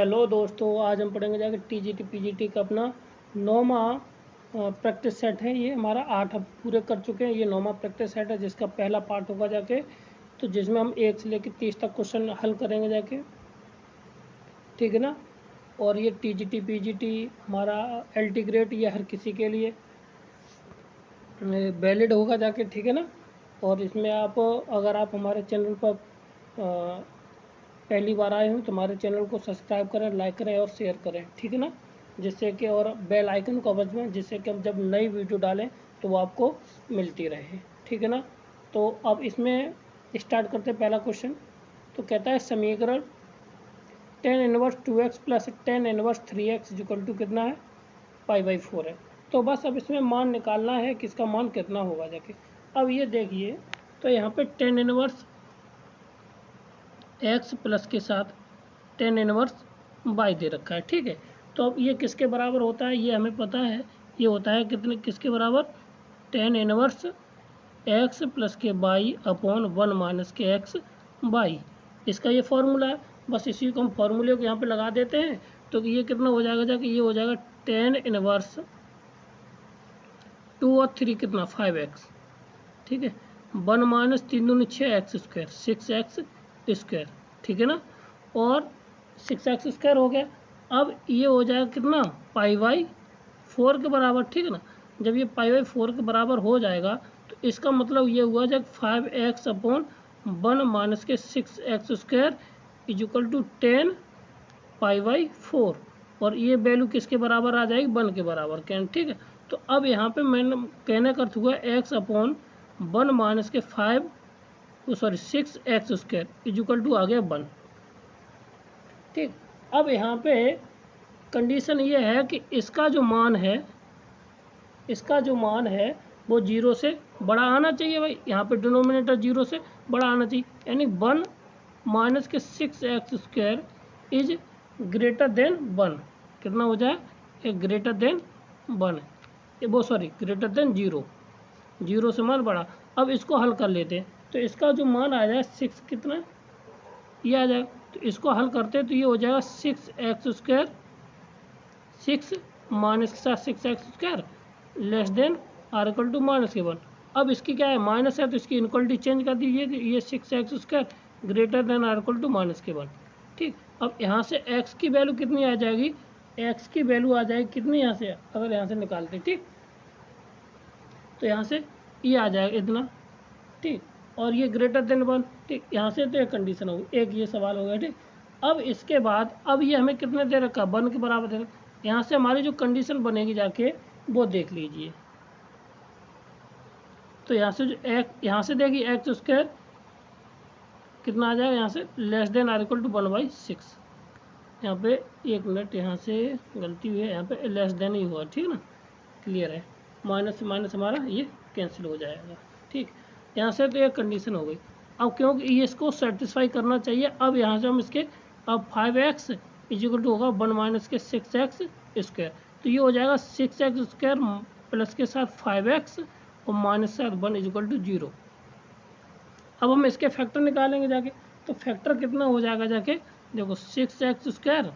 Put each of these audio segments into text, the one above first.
Hello दोस्तों, आज हम पढ़ेंगे जाके टीजीटी पीजीटी का अपना 9वां प्रैक्टिस सेट है। ये हमारा 8 अब पूरे कर चुके हैं। ये 9वां प्रैक्टिस सेट है जिसका पहला पार्ट होगा जाके, तो जिसमें हम 1 से लेकर 30 तक क्वेश्चन हल करेंगे जाके, ठीक है ना। और ये टीजीटी पीजीटी हमारा एलटी ग्रेड ये हर किसी के लिए वैलिड होगा जाके, ठीक है ना। और इसमें आप अगर आप हमारे चैनल पर पहली बार आए हो तो हमारे चैनल को सब्सक्राइब करें, लाइक करें और शेयर करें, ठीक है ना। जिससे कि और बेल आइकन को बजाएं, जिससे कि हम जब नई वीडियो डालें तो वो आपको मिलती रहे, ठीक है ना। तो अब इसमें स्टार्ट करते हैं पहला क्वेश्चन। तो कहता है समीकरण tan inverse 2x plus tan inverse 3x equal to कितना है, π/4 है। तो बस अब इसमें मान निकालना है कि इसका मान कितना होगा जाके। अब ये देखिए, तो यहाँ पे tan इनवर्स x प्लस के साथ tan इनवर्स y दे रखा है, ठीक है। तो अब ये किसके बराबर होता है, ये हमें पता है। ये होता है कितने, किसके बराबर, tan इनवर्स x प्लस के y अपॉन 1 माइनस के x y। इसका ये फॉर्मूला है। बस इसी को हम फॉर्मूले को यहाँ पे लगा देते हैं। तो ये कितना हो जाएगा जाके, ये हो जाएगा tan इनवर्स 2 और 3 कितना 5x, ठीक है। 1 माइनस 3 दूनी 6x स्क्वायर 6x स्क्वायर, ठीक है ना। और 6x स्क्वायर हो गया। अब ये हो जाएगा कितना, π/4 के बराबर, ठीक है ना। जब ये π/4 के बराबर हो जाएगा तो इसका मतलब ये हुआ जब 5x अपॉन 1 माइनस के 6x स्क्वायर इक्वल टू 10 π/4। और ये वैल्यू किसके बराबर आ जाएगी, 1 के बराबर, कैन, ठीक है। तो अब यहाँ पे मैंने कहने का अर्थ हुआ x अपॉन 1 माइनस के 6x स्क्वायर इक्वल टू आ गया 1, ठीक। अब यहाँ पे कंडीशन ये है कि इसका जो मान है वो 0 से बड़ा आना चाहिए भाई। यहाँ पे डिनोमिनेटर 0 से बड़ा आना चाहिए, यानी 1 माइनस के 6x square is greater than 1। कितना हो जाए, एक ग्रेटर देन 1, वो सॉरी ग्रेटर देन 0, 0 से मान बड़ा। अब इसको हल कर लेते हैं। तो इसका जो मान आ जाए 6 कितना, ये आ जाएगा। तो इसको हल करते हैं तो ये हो जाएगा 6x स्क्वायर 6 माइनस के साथ 6x square less than or equal to minus के 1। अब इसकी क्या है, माइनस है तो इसकी इनक्वलिटी चेंज कर दीजिए, ये 6x square greater than or equal to minus के 1, ठीक। अब यहाँ से x की वैल्यू कितनी आ जाएगी, x की वैल्यू आ जाएगी कितनी, यहाँ से अगर यहाँ से निकालते, ठीक, तो यहाँ से ये आ जाएगा इतना, ठीक। और ये ग्रेटर देन 1, ठीक। यहाँ से तो एक कंडीशन होगी, एक ये सवाल हो गया, ठीक। अब इसके बाद अब ये हमें कितने दे रखा, 1 के बराबर दे रखा। यहाँ से हमारी जो कंडीशन बनेगी जाके वो देख लीजिए। तो यहाँ से जो यहाँ से देखिए एक्स स्क्वायर कितना आ जाएगा, यहाँ से less than or equal to 1/6। यहाँ पे 1 मिनट, यहाँ से गलती हुई है, यहाँ पे लेस देन ही हुआ, ठीक है ना, क्लियर है। माइनस से माइनस हमारा ये कैंसिल हो जाएगा, ठीक। यहाँ से तो एक कंडीशन हो गई। अब क्योंकि ये इसको सेटिस्फाई करना चाहिए, अब यहाँ से हम इसके अब 5x इक्वल टू होगा 1 माइनस के 6x स्क्वायर। तो ये हो जाएगा 6x स्क्वायर प्लस के साथ 5x और माइनस के साथ 1 इक्वल टू 0। अब हम इसके फैक्टर निकालेंगे जाके। तो फैक्टर कितना हो जाएगा जाके, देखो 6x स्क्वायर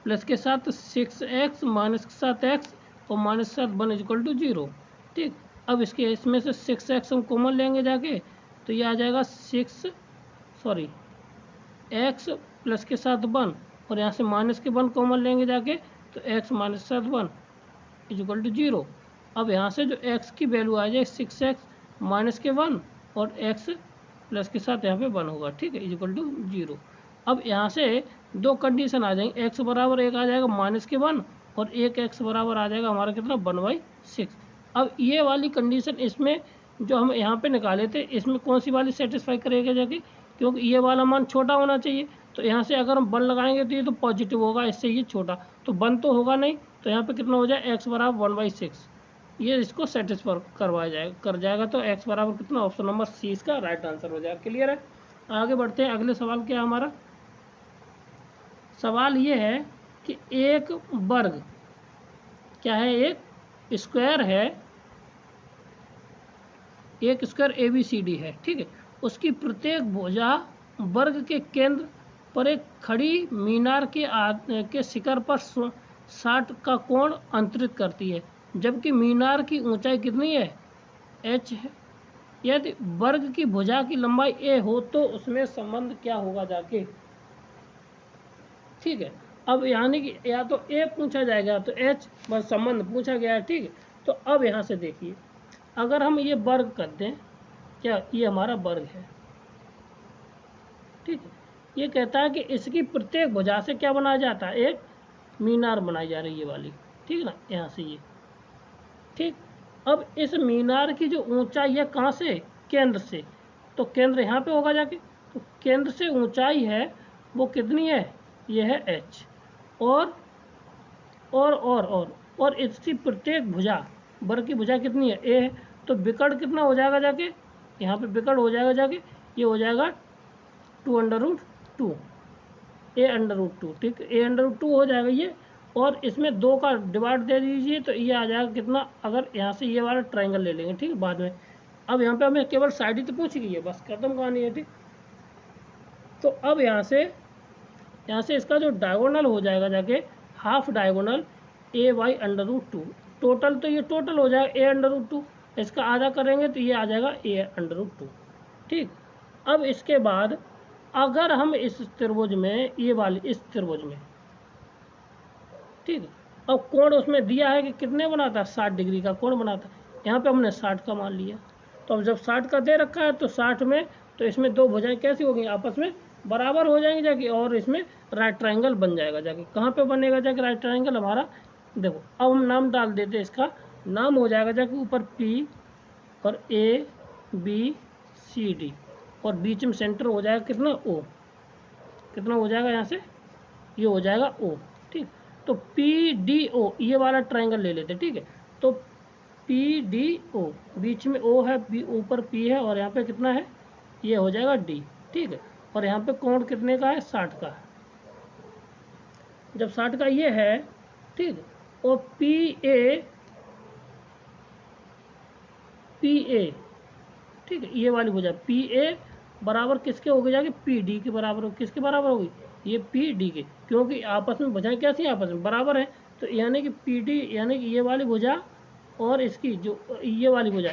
प्लस के साथ 6x माइनस के साथ x और माइनस के साथ 1 इक्वल टू 0, ठीक। अब इसके इसमें से 6x हम कॉमन लेंगे जाके, तो ये आ जाएगा x प्लस के साथ 1 और यहाँ से माइनस के 1 कॉमन लेंगे जाके, तो x माइनस के साथ 1 इक्वल टू 0। अब यहाँ से जो x की वैल्यू आ जाए 6x माइनस के 1 और x प्लस के साथ यहाँ पे 1 होगा, ठीक है, इक्वल टू 0। अब यहाँ से दो कंडीशन आ जाएंगे, x बराबर एक आ जाएगा माइनस के 1 और एक x बराबर आ जाएगा हमारा कितना 1/6। अब ये वाली कंडीशन इसमें जो हम यहाँ पे निकाले थे, इसमें कौन सी वाली सेटिस्फाई करेगा जाके, क्योंकि ये वाला मान छोटा होना चाहिए। तो यहाँ से अगर हम 1 लगाएंगे तो ये तो पॉजिटिव होगा, इससे ये छोटा, तो 1 तो होगा नहीं। तो यहाँ पे कितना हो जाए, x बराबर 1/6, ये इसको सेटिस्फाई कर जाएगा। तो x बराबर कितना, ऑप्शन नंबर सी इसका राइट आंसर हो जाएगा, क्लियर है। आगे बढ़ते हैं, अगले सवाल क्या है हमारा। सवाल ये है कि एक वर्ग क्या है, एक स्क्वायर है, एक स्क्वायर ABCD है, ठीक है। उसकी प्रत्येक भुजा वर्ग के केंद्र पर एक खड़ी मीनार के शिखर पर 60 का कोण अंतरित करती है, जबकि मीनार की ऊंचाई कितनी है, h है। यदि वर्ग की भुजा की लंबाई a हो तो उसमें संबंध क्या होगा जाके, ठीक है। अब यानी कि या तो a पूछा जाएगा तो h, बस संबंध पूछा गया है, ठीक है। तो अब यहाँ से देखिए, अगर हम ये वर्ग कर दें, क्या ये हमारा वर्ग है, ठीक है। ये कहता है कि इसकी प्रत्येक भुजा से क्या बनाया जाता है, एक मीनार बनाई जा रही है ये वाली, ठीक है ना, यहाँ से ये, ठीक। अब इस मीनार की जो ऊंचाई है कहाँ से, केंद्र से, तो केंद्र यहाँ पे होगा जाके, तो केंद्र से ऊंचाई है वो कितनी है, ये है h, और इसकी प्रत्येक भुजा, वर्ग की भुजा कितनी है, a है, तो विकर्ण कितना हो जाएगा जाके, यहाँ पे विकर्ण हो जाएगा जाके, ये हो जाएगा 2√2, a√2, ठीक, a√2 हो जाएगा ये, और इसमें 2 का डिवाइड दे दीजिए तो ये आ जाएगा कितना, अगर यहाँ से ये वाला ट्रायंगल ले लेंगे, ठीक है, बाद में। अब यहाँ पे हमें केवल साइड ही तो पूछ गई है, बस खत्म कहानी है, ठीक। तो अब यहाँ से इसका जो डायगोनल हो जाएगा जाके, हाफ डायगोनल a/√2, टोटल तो ये टोटल हो जाएगा a√2, इसका आधा करेंगे तो ये आ जाएगा a√2, ठीक। अब इसके बाद अगर हम इस त्रिभुज में, ये वाली इस त्रिभुज में, ठीक, अब कोण उसमें दिया है कि कितने बनाता है, 60 डिग्री का कोण बनाता है, यहाँ पे हमने 60 का मान लिया। तो अब जब 60 का दे रखा है तो 60 में, तो इसमें दो भुजाएं कैसी हो गई, आपस में बराबर हो जाएंगी जाके, और इसमें राइट ट्रायंगल बन जाएगा जाके। कहाँ पे बनेगा जाके राइट ट्रायंगल हमारा, देखो अब हम नाम डाल देते, इसका नाम हो जाएगा जाके ऊपर P और ABCD, और बीच में सेंटर हो जाएगा कितना, O, कितना हो जाएगा यहाँ से, ये हो जाएगा O, ठीक। तो PDO ये वाला ट्रायंगल ले लेते, ठीक है। तो PDO, बीच में O है, ऊपर P है, और यहाँ पे कितना है, ये हो जाएगा D, ठीक है। और यहाँ पे कोण कितने का है, 60 का। जब 60 का ये है, ठीक, और PA, ठीक है, ये वाली भुजा PA बराबर किसके हो गई जाके, PD के बराबर, किसके बराबर होगी, ये PD के, क्योंकि आपस में भुजाएं कैसी आपस में बराबर है। तो यानी कि PD, यानी कि ये वाली भुजा और इसकी जो ये वाली भुजा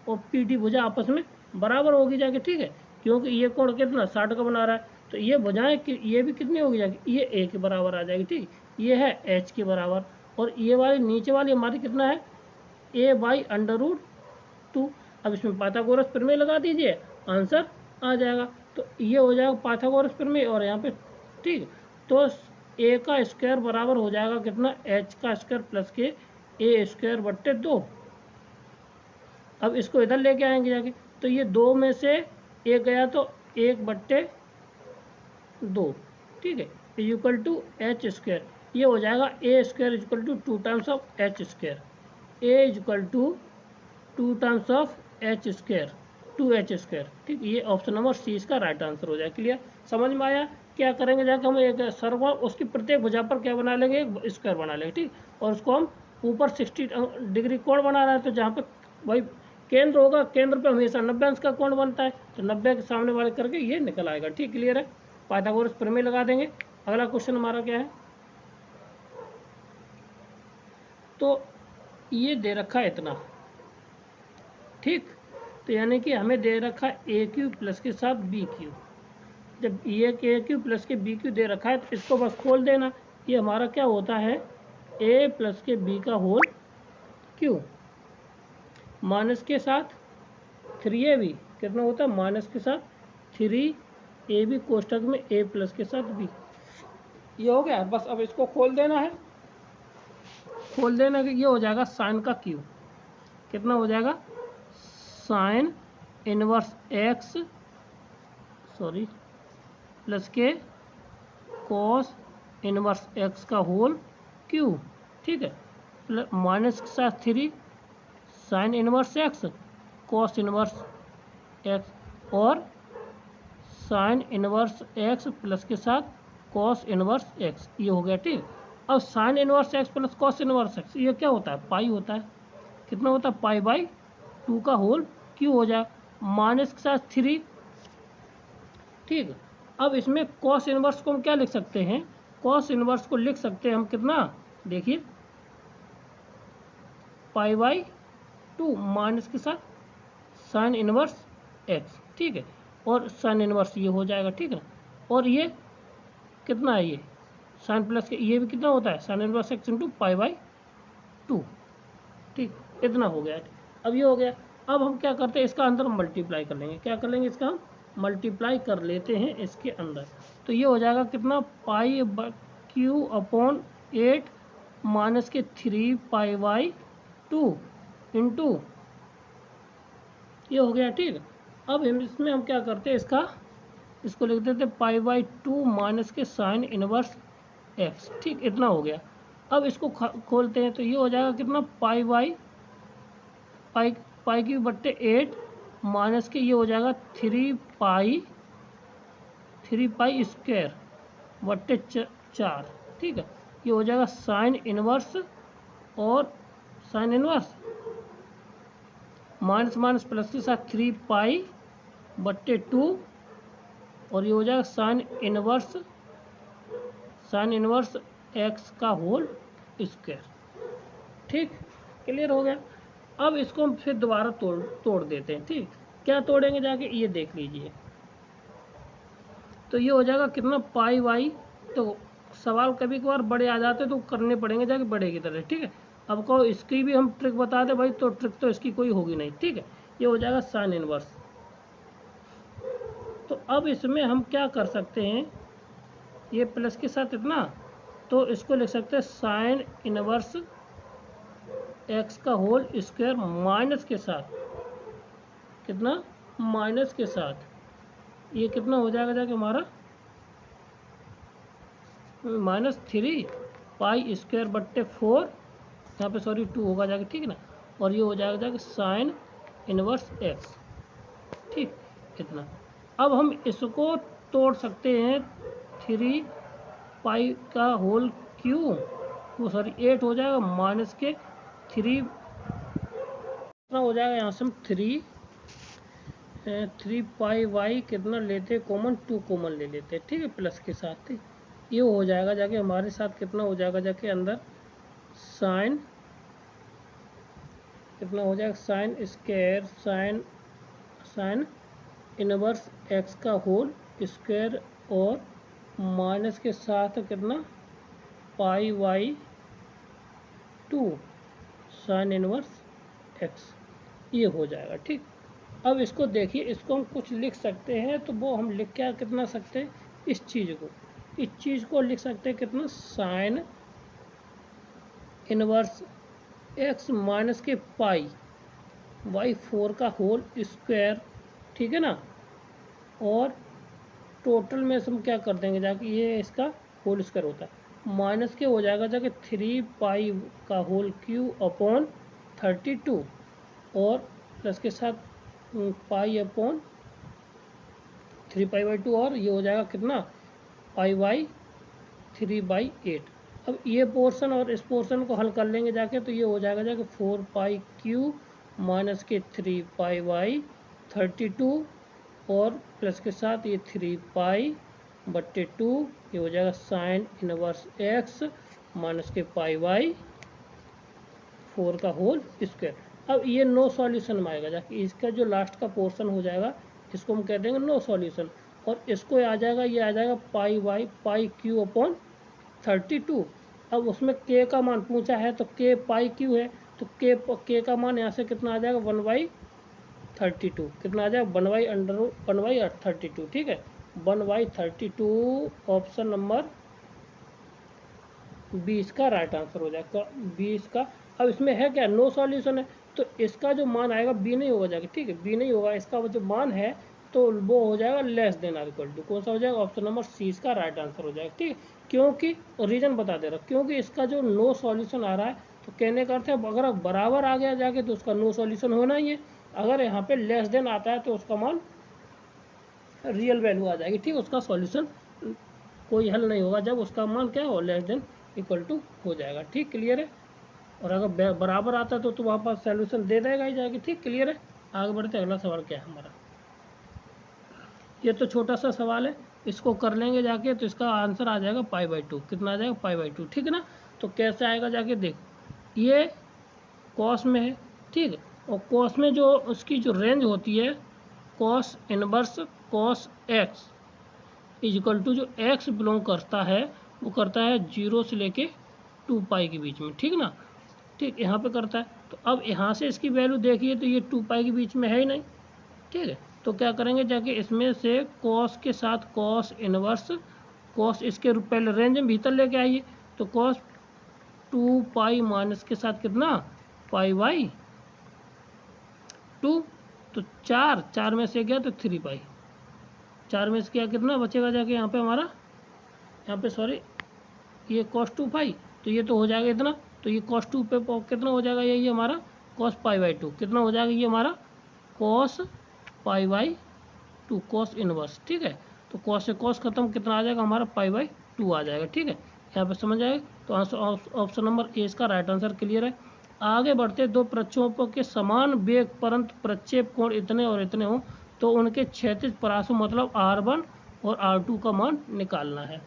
और PD भुजा आपस में बराबर होगी जाके, ठीक है, क्योंकि ये कोण कितना 60 का बना रहा है। तो ये भुजाएं ये भी कितनी होगी जाके, ये A के बराबर आ जाएगी, ठीक, ये है H के बराबर, और ये वाली नीचे वाली हमारी कितना है, a/√2। अब इसमें पाइथागोरस प्रमेय लगा दीजिए, आंसर आ जाएगा। तो ये हो जाएगा पाइथागोरस प्रमेय, और यहाँ पे, ठीक, तो a का स्क्वायर बराबर हो जाएगा कितना, h का स्क्वायर प्लस के a²/2। अब इसको इधर लेके आएंगे जाके, तो ये 2 में से एक गया तो 1/2, ठीक है, इक्वल टू h², ये हो जाएगा a² equal to 2 times of h², a equal to 2 times of h², 2h², ठीक। ये ऑप्शन नंबर सी इसका राइट आंसर हो जाए। क्लियर, समझ में आया। क्या करेंगे जाकर हम एक सर्कल, उसकी प्रत्येक भुजा पर क्या बना लेंगे, एक स्क्वायर बना लेंगे, ठीक, और उसको हम ऊपर 60 डिग्री कोण बना रहे हैं, तो जहाँ पे भाई केंद्र होगा, केंद्र पे हमेशा 90 अंश का कोण बनता है, तो 90 के सामने वाले करके ये निकल आएगा, ठीक। क्लियर है, पाइथागोरस प्रमेय लगा देंगे। अगला क्वेश्चन हमारा क्या है, तो ये दे रखा है इतना, ठीक, तो यानी कि हमें दे रखा है AQ प्लस के साथ BQ। जब ये AQ प्लस के BQ दे रखा है तो इसको बस खोल देना, ये हमारा क्या होता है, A प्लस के B का होल Q, माइनस के साथ 3AB कितना होता है, माइनस के साथ 3AB कोष्टक में A प्लस के साथ B, ये हो गया। बस अब इसको खोल देना है, खोल देना कि ये हो जाएगा साइन का Q, कितना हो जाएगा, साइन इनवर्स X प्लस के कॉस इनवर्स X का होल Q, ठीक है, माइनस के साथ 3 sine inverse X cos inverse X, और साइन इनवर्स X प्लस के साथ कॉस इनवर्स X, ये हो गया, ठीक। अब sine inverse X plus cos inverse X ये क्या होता है, पाई होता है, कितना होता है, पाई/2 का होल Q हो जाए, माइनस के साथ 3, ठीक, अब इसमें कॉस इनवर्स को हम क्या लिख सकते हैं, कॉस इनवर्स को लिख सकते हैं हम कितना, देखिए π/2 माइनस के साथ साइन इनवर्स x, ठीक है, और साइन इनवर्स ये हो जाएगा, ठीक है, और ये कितना है, ये साइन प्लस के ये भी कितना होता है साइन इनवर्स x इंटू π/2, ठीक, इतना हो गया। अब ये हो गया, अब हम क्या करते हैं, इसका अंदर मल्टीप्लाई कर लेंगे, क्या कर लेंगे, इसका हम मल्टीप्लाई कर लेते हैं इसके अंदर, तो ये हो जाएगा कितना π/8 माइनस के 3π/2 इंटू ये हो गया, ठीक। अब हम इसमें हम क्या करते हैं, इसको लिख देते π/2 माइनस के साइन इनवर्स x, ठीक, इतना हो गया। अब इसको खोलते हैं तो ये हो जाएगा कितना π/8 माइनस के ये हो जाएगा 3π² 4, ठीक है, ये हो जाएगा साइन इनवर्स और sine inverse minus minus plus के साथ 3π/2 और ये हो जाएगा साइन इनवर्स x का होल स्क्वायर, ठीक, क्लियर हो गया। अब इसको हम फिर दोबारा तोड़ देते हैं, ठीक, क्या तोड़ेंगे जाके ये देख लीजिए, तो ये हो जाएगा कितना π/, तो सवाल कभी कभार बड़े आ जाते तो करने पड़ेंगे जाके बड़े की तरह, ठीक है। अब कहो इसकी भी हम ट्रिक बता दें भाई, तो ट्रिक तो इसकी कोई होगी नहीं, ठीक है, ये हो जाएगा साइन इनवर्स। तो अब इसमें हम क्या कर सकते हैं, ये प्लस के साथ इतना, तो इसको लिख सकते हैं साइन इनवर्स x का होल स्क्वायर माइनस के साथ कितना, माइनस के साथ ये कितना हो जाएगा जाके हमारा -3π²/4, यहाँ पे सॉरी 2 होगा जाके, ठीक है ना, और ये हो जाएगा जाके साइन इनवर्स x, ठीक, इतना। अब हम इसको तोड़ सकते हैं 3π का होल क्यू, वो सॉरी 8 हो जाएगा माइनस के 3 कितना हो जाएगा, यहाँ से हम 3π कितना लेते हैं कॉमन, 2 कॉमन ले लेते हैं, ठीक है, प्लस के साथ, ठीक, ये हो जाएगा जाके हमारे साथ कितना हो जाएगा जाके अंदर साइन कितना हो जाएगा sine square sine inverse x का होल स्क्वायर और माइनस के साथ कितना π/2 साइन इनवर्स x, ये हो जाएगा, ठीक। अब इसको देखिए, इसको हम कुछ लिख सकते हैं, तो वो हम लिख क्या कितना सकते हैं, इस चीज़ को लिख सकते हैं कितना साइन इनवर्स x माइनस के π/4 का होल स्क्वायर, ठीक है ना, और टोटल में हम क्या कर देंगे जाके, ये इसका होल स्क्वायर होता है, माइनस के हो जाएगा जाके 3π का होल क्यू अपॉन 32 और प्लस के साथ π/3π/2 और ये हो जाएगा कितना π/3/8। अब ये पोर्शन और इस पोर्शन को हल कर लेंगे जाके, तो ये हो जाएगा जाके 4π³ माइनस के 3π/32 और प्लस के साथ ये 3π/2, ये हो जाएगा साइन इनवर्स x माइनस के π/4 का होल स्क्वायर। अब ये नो सॉल्यूशन में आएगा जाके, इसका जो लास्ट का पोर्शन हो जाएगा इसको हम कह देंगे नो सॉल्यूशन, और इसको आ जाएगा, ये आ जाएगा π/π³ अपॉन 32। अब उसमें k का मान पूछा है तो k π³ है, तो k का मान यहाँ से कितना आ जाएगा 1/32, कितना आ जाएगा 1/32, ठीक है, 1/32 ऑप्शन नंबर 20 का राइट आंसर हो जाएगा, 20 का। अब इसमें है क्या, नो सॉल्यूशन है, तो इसका जो मान आएगा बी नहीं होगा जाके, ठीक है, बी नहीं होगा, इसका जो मान है तो वो हो जाएगा less than or equal to, कौन सा हो जाएगा, ऑप्शन नंबर सी इसका राइट आंसर हो जाएगा, ठीक है। क्योंकि रीजन बता दे रहा, क्योंकि इसका जो नो सॉल्यूशन आ रहा है, तो कहने का अर्थ है अगर बराबर आ गया जाके तो उसका नो सॉल्यूशन होना ही है, अगर यहाँ पे लेस देन आता है तो उसका मान रियल वैल्यू आ जाएगी, ठीक है, उसका सॉल्यूशन कोई हल नहीं होगा जब उसका मान क्या हो लेस देन इक्वल टू हो जाएगा, ठीक, क्लियर है। और अगर बराबर आता है तो वहाँ पर सॉल्यूशन दे देगा ही जाएगी, ठीक, क्लियर है। आगे बढ़ते अगला सवाल क्या है हमारा, ये तो छोटा सा सवाल है, इसको कर लेंगे जाके तो इसका आंसर आ जाएगा π/2। कितना आ जाएगा? π/2। ठीक है ना। तो कैसे आएगा जाके देखो, ये कॉस में है, ठीक है, और कॉस में जो उसकी जो रेंज होती है cos inverse cos x is equal to जो एक्स बिलोंग करता है वो करता है 0 से लेके 2π के बीच में। ठीक ना। ठीक, यहाँ पे करता है। तो अब यहाँ से इसकी वैल्यू देखिए तो ये 2π के बीच में है ही नहीं। ठीक है, तो क्या करेंगे जाके इसमें से कॉस के साथ कॉस इनवर्स कॉस इसके पहले रेंज में भीतर लेके आइए। तो कॉस 2π माइनस के साथ कितना π/2, तो 4 में से गया तो 3π, 4 में से क्या कितना बचेगा जाके यहाँ पे हमारा, यहाँ पे सॉरी ये cos 2π, तो ये तो हो जाएगा इतना, तो ये cos 2 पे कितना हो जाएगा, ये हमारा cos π/2 कितना हो जाएगा, ये हमारा cos π/2 cos इनवर्स। ठीक है, तो cos से cos खत्म, कितना आ जाएगा हमारा π/2 आ जाएगा। ठीक है, यहाँ पे समझ आएगा। तो ऑप्शन नंबर ए इसका राइट आंसर क्लियर है। आगे बढ़ते, दो प्रक्षेपों के समान वेग परंतु प्रक्षेप कोण इतने और इतने हो तो उनके क्षैतिज परासों मतलब R1 और R2 का मान निकालना है।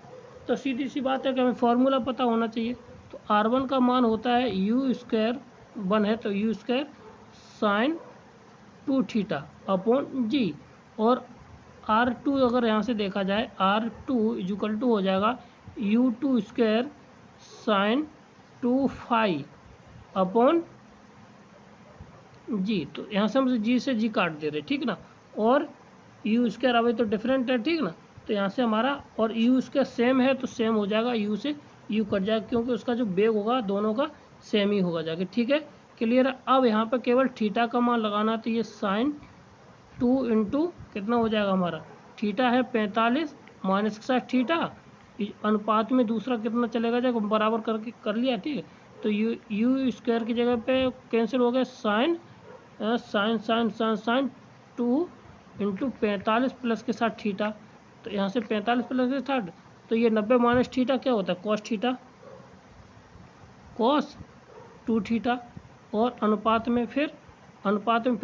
तो सीधी सी बात है कि हमें फॉर्मूला पता होना चाहिए। तो R1 का मान होता है u², 1 है तो u² sin 2θ अपॉन g, और R2 अगर यहाँ से देखा जाए R2 इक्वल टू हो जाएगा u² sin 2φ अपॉन जी। तो यहाँ से हम जी से जी काट दे रहे, ठीक ना, और u² अभी तो डिफरेंट है, ठीक ना, तो यहाँ से हमारा और u² सेम है तो सेम हो जाएगा, u से u कट जाएगा क्योंकि उसका जो वेग होगा दोनों का सेम ही होगा जाके। ठीक है, क्लियर है। अब यहाँ पे केवल थीटा का मान लगाना, तो ये sin 2 इंटू कितना हो जाएगा हमारा, थीटा है 45 माइनस के साथ थीटा अनुपात में दूसरा कितना चलेगा जाएगा बराबर करके कर लिया। ठीक है, तो u² की जगह पे कैंसिल हो गया sine sine sine sine sine 2 into 45 plus के साथ थीटा, तो यहाँ से 45 प्लस के साथ तो ये 90 माइनस थीटा क्या होता है कॉस थीटा कॉस 2θ, और अनुपात में फिर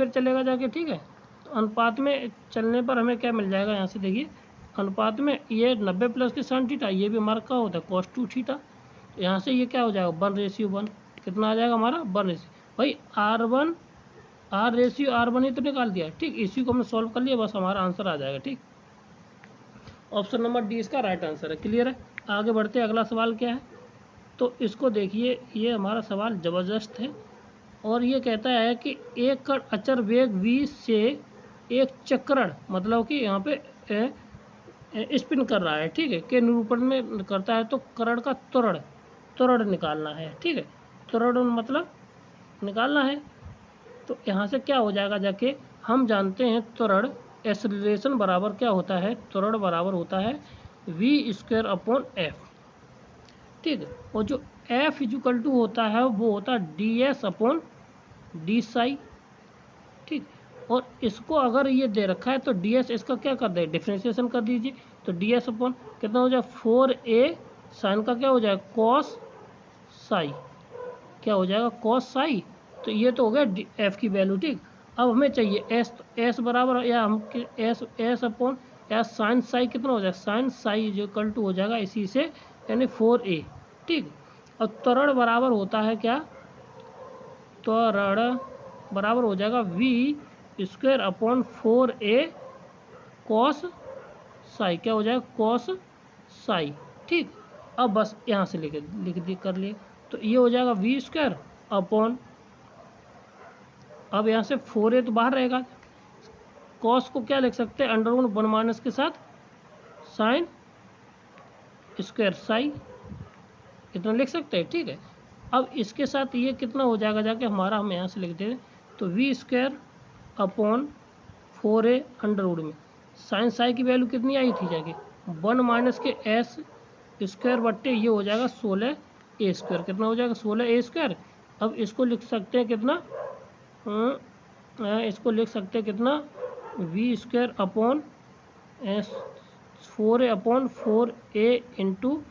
चलेगा जाके। ठीक है, तो अनुपात में चलने पर हमें क्या मिल जाएगा, यहाँ से देखिए अनुपात में ये 90 प्लस के साइन थीटा, ये भी हमारा क्या होता है कॉस 2θ, तो यहाँ से ये क्या हो जाएगा 1:1, कितना आ जाएगा हमारा 1:। भाई R/R ही तो निकाल दिया। ठीक, इसी को हमने सॉल्व कर लिया, बस हमारा आंसर आ जाएगा। ठीक, ऑप्शन नंबर डी इसका राइट आंसर है। क्लियर है। आगे बढ़ते अगला सवाल क्या है, तो इसको देखिए, ये हमारा सवाल ज़बरदस्त है और ये कहता है कि एक कण अचर वेग v से एक चक्रण मतलब कि यहाँ पे स्पिन कर रहा है, ठीक है, के निरूपण में करता है, तो कण का त्वरण निकालना है। ठीक है, त्वरण मतलब निकालना है। तो यहाँ से क्या हो जाएगा जाके, हम जानते हैं त्वरण एक्सेलरेशन बराबर क्या होता है, त्वरण बराबर होता है v² अपॉन f। ठीक है, और जो f इक्वल टू होता है वो होता है ds अपॉन डी साई। ठीक, और इसको अगर ये दे रखा है तो ds इसका क्या कर दे, डिफ्रेंशिएशन कर दीजिए, तो ds अपॉन कितना हो जाए 4a साइन का क्या हो जाएगा कॉस साई, क्या हो जाएगा कॉस साई। तो ये तो हो गया f की वैल्यू। ठीक, अब हमें चाहिए s, तो s बराबर या हम s अपॉन या साइन साई कितना हो जाएगा, साइन साई जो इक्वल टू हो जाएगा इसी से यानी 4a। ठीक, और त्वरण बराबर होता है क्या, त्वरण बराबर हो जाएगा v² upon 4a cos psi, क्या हो जाएगा कॉस साई। ठीक, अब बस यहाँ से लिख कर लिए, तो ये हो जाएगा v² अपॉन, अब यहाँ से 4a तो बाहर रहेगा, कॉस को क्या लिख सकते हैं √1 माइनस के साथ साइन स्क्वायर साई, इतना लिख सकते हैं। ठीक है, अब इसके साथ ये कितना हो जाएगा जाके हमारा, हम यहाँ से लिख दें तो v² अपॉन 4a √ में साइन साई की वैल्यू कितनी आई थी जाके 1 माइनस के s² बट्टे ये हो जाएगा 16a², कितना हो जाएगा 16a²। अब इसको लिख सकते हैं कितना, इसको लिख सकते हैं कितना v² upon 4a upon 4a into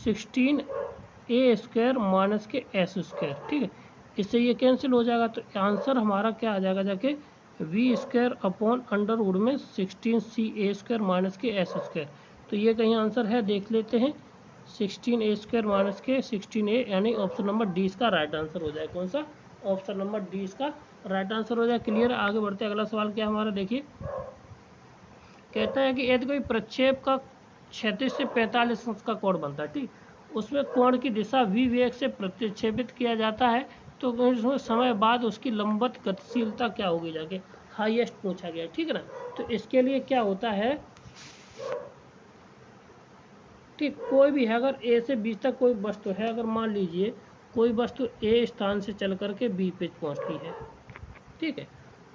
16a² minus के s²। ठीक है, इससे ये कैंसिल हो जाएगा, तो आंसर हमारा क्या आ जाएगा जाके v² अपॉन √ में 16ca² माइनस के s²। तो ये कहीं आंसर है, देख लेते हैं। 16a² माइनस के 16a, यानी ऑप्शन नंबर डी इसका राइट आंसर हो जाए। कौन सा? ऑप्शन नंबर डी इसका राइट आंसर हो जाए। क्लियर? आगे बढ़ते हैं। अगला सवाल क्या हमारा, देखिए। कहता है कि यदि कोई प्रक्षेप का क्षैतिज से 45 अंश का कोण बनता है, ठीक, उसमें कोण की दिशा v वेग से प्रतिक्षेपित किया जाता है, तो उसमें समय बाद उसकी लंबवत गतिशीलता क्या होगी, जाके हाईएस्ट पूछा गया, ठीक है ना। तो इसके लिए क्या होता है, ठीक, कोई भी है, अगर ए से बी तक कोई वस्तु है, अगर मान लीजिए कोई वस्तु ए स्थान से चल करके बी पे पहुंचती है, ठीक है,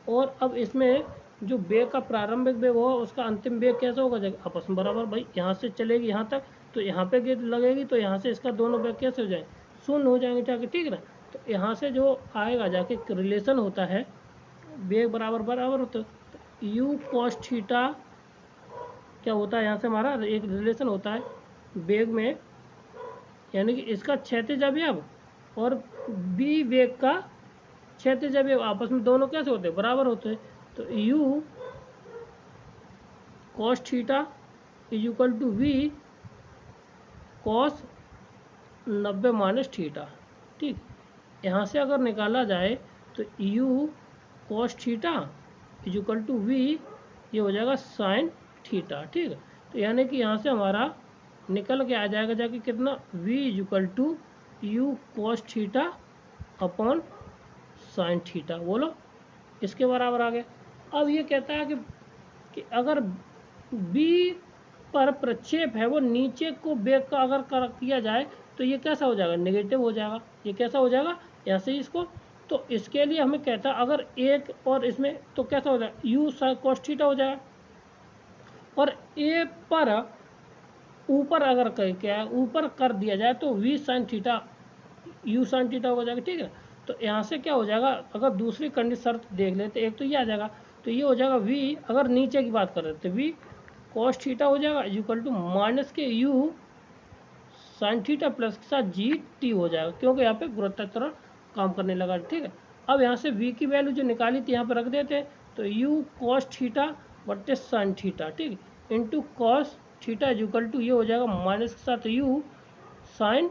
और अब इसमें जो वेग का प्रारंभिक वेग होगा उसका अंतिम वेग कैसा होगा, जब आपस में बराबर, भाई यहाँ से चलेगी यहाँ तक, तो यहाँ पे लगेगी, तो यहाँ से इसका दोनों वेग कैसे हो जाए, शून्य हो जाएंगे जाके, ठीक है ना। तो यहाँ से जो आएगा जाके रिलेशन होता है, वेग बराबर बराबर होता है, तो यू कॉस थीटा क्या होता है, यहाँ से हमारा एक रिलेशन होता है वेग में, यानी कि इसका क्षैतिज अवयव और बी वेग का क्षैतिज अवयव आपस में दोनों कैसे होते हैं, बराबर होते हैं। तो u cos theta is equal to v cos 90 minus theta, ठीक। यहाँ से अगर निकाला जाए तो u cos theta is equal to v, ये हो जाएगा साइन थीटा, ठीक है। तो यानी कि यहाँ से हमारा निकल के आ जाएगा जाके कितना, v is equal to u cos theta upon sine theta, बोलो इसके बराबर आ गया। अब ये कहता है कि अगर b पर प्रक्षेप है वो नीचे को वेग का अगर किया जाए तो ये कैसा हो जाएगा, नेगेटिव हो जाएगा। ये कैसा हो जाएगा, ऐसे ही इसको, तो इसके लिए हमें कहता है अगर एक और इसमें तो कैसा हो जाएगा, यू कॉस थीटा हो जाएगा, और ए पर ऊपर अगर क्या ऊपर कर दिया जाए तो v sine theta u sine theta हो जाएगा, ठीक है। तो यहाँ से क्या हो जाएगा, अगर दूसरी कंडीशन शर्त देख लेते, एक तो ये आ जाएगा, तो ये हो जाएगा v, अगर नीचे की बात कर रहे थे v कॉस थीटा हो जाएगा इक्वल टू माइनस के u साइन थीटा प्लस के साथ जी टी हो जाएगा, क्योंकि यहाँ पे गुरुत्वाकर्षण काम करने लगा, ठीक है। अब यहाँ से v की वैल्यू जो निकाली थी यहाँ पे रख देते हैं, तो u कॉस थीटा बट्टे साइन थीटा, ठीक, into cos theta equal to ये हो जाएगा माइनस के साथ u साइन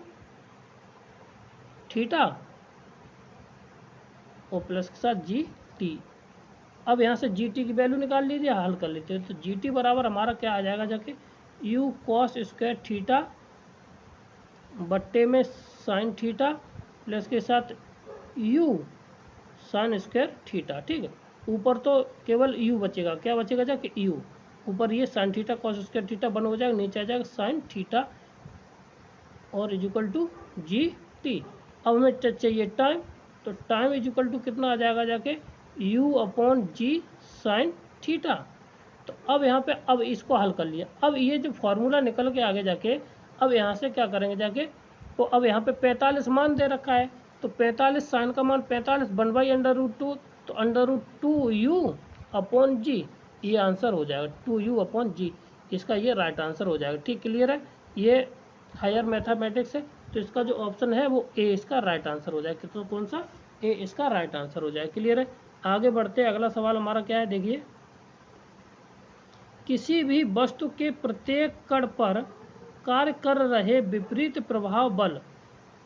थीटा और प्लस के साथ जी टी। अब यहाँ से जी टी की वैल्यू निकाल लीजिए, हल कर लेते हैं। तो जी टी बराबर हमारा क्या आ जाएगा जाके, यू कॉस स्क्वायर थीटा बट्टे में साइन थीटा प्लस के साथ यू साइन स्क्वायर थीटा, ठीक है। ऊपर तो केवल यू बचेगा, क्या बचेगा जाके यू, ऊपर ये sine theta cos square theta बन हो जाएगा, नीचे आ जाएगा साइन थीटा और इक्वल टू जी टी। अब हमें चाहिए टाइम, तो टाइम इज इक्वल टू कितना आ जाएगा जाके, u अपॉन जी साइन थीटा। तो अब यहाँ पे अब इसको हल कर लिया, अब ये जो फार्मूला निकल के आगे जाके अब यहाँ से क्या करेंगे जाके, तो अब यहाँ पे 45 मान दे रखा है, तो 45 साइन का मान 45 1/√2, तो √2u अपॉन जी, ये आंसर हो जाएगा 2u अपॉन जी, इसका ये राइट आंसर हो जाएगा, ठीक। क्लियर है, ये हायर मैथमेटिक्स है, तो इसका जो ऑप्शन है वो ए इसका राइट आंसर हो जाएगा। तो कौन सा, ए इसका राइट आंसर हो जाएगा। क्लियर है, आगे बढ़ते हैं। अगला सवाल हमारा क्या है, देखिए। किसी भी वस्तु के प्रत्येक कण पर कार्य कर रहे विपरीत प्रभाव बल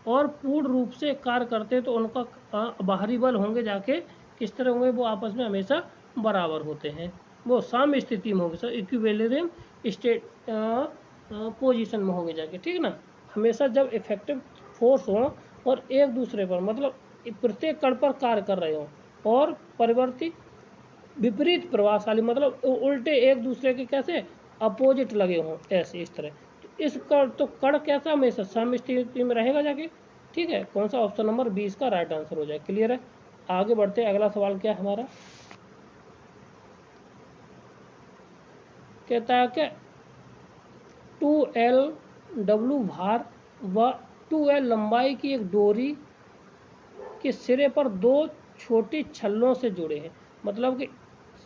और पूर्ण रूप से कार्य करते तो उनका बाहरी बल होंगे जाके किस तरह होंगे, वो आपस में हमेशा बराबर होते हैं, वो साम्य स्थिति में होंगे, सर इक्विलिब्रियम स्टेट पोजीशन में होंगे जाके, ठीक ना। हमेशा जब इफेक्टिव फोर्स हो और एक दूसरे पर मतलब प्रत्येक कण पर कार्य कर रहे हो और परिवर्ती विपरीत प्रभावशाली मतलब उल्टे एक दूसरे के कैसे अपोजिट लगे हों, ऐसे इस तरह, तो इस कण तो कण कैसा हमेशा साम्य स्थिति में रहेगा जाके, ठीक है। कौन सा, ऑप्शन नंबर 20 का राइट आंसर हो जाए। क्लियर है, आगे बढ़ते हैं। अगला सवाल क्या है हमारा, कहता है कि 2L भार व 2L लंबाई की एक डोरी के सिरे पर दो छोटी छल्लों से जुड़े हैं, मतलब कि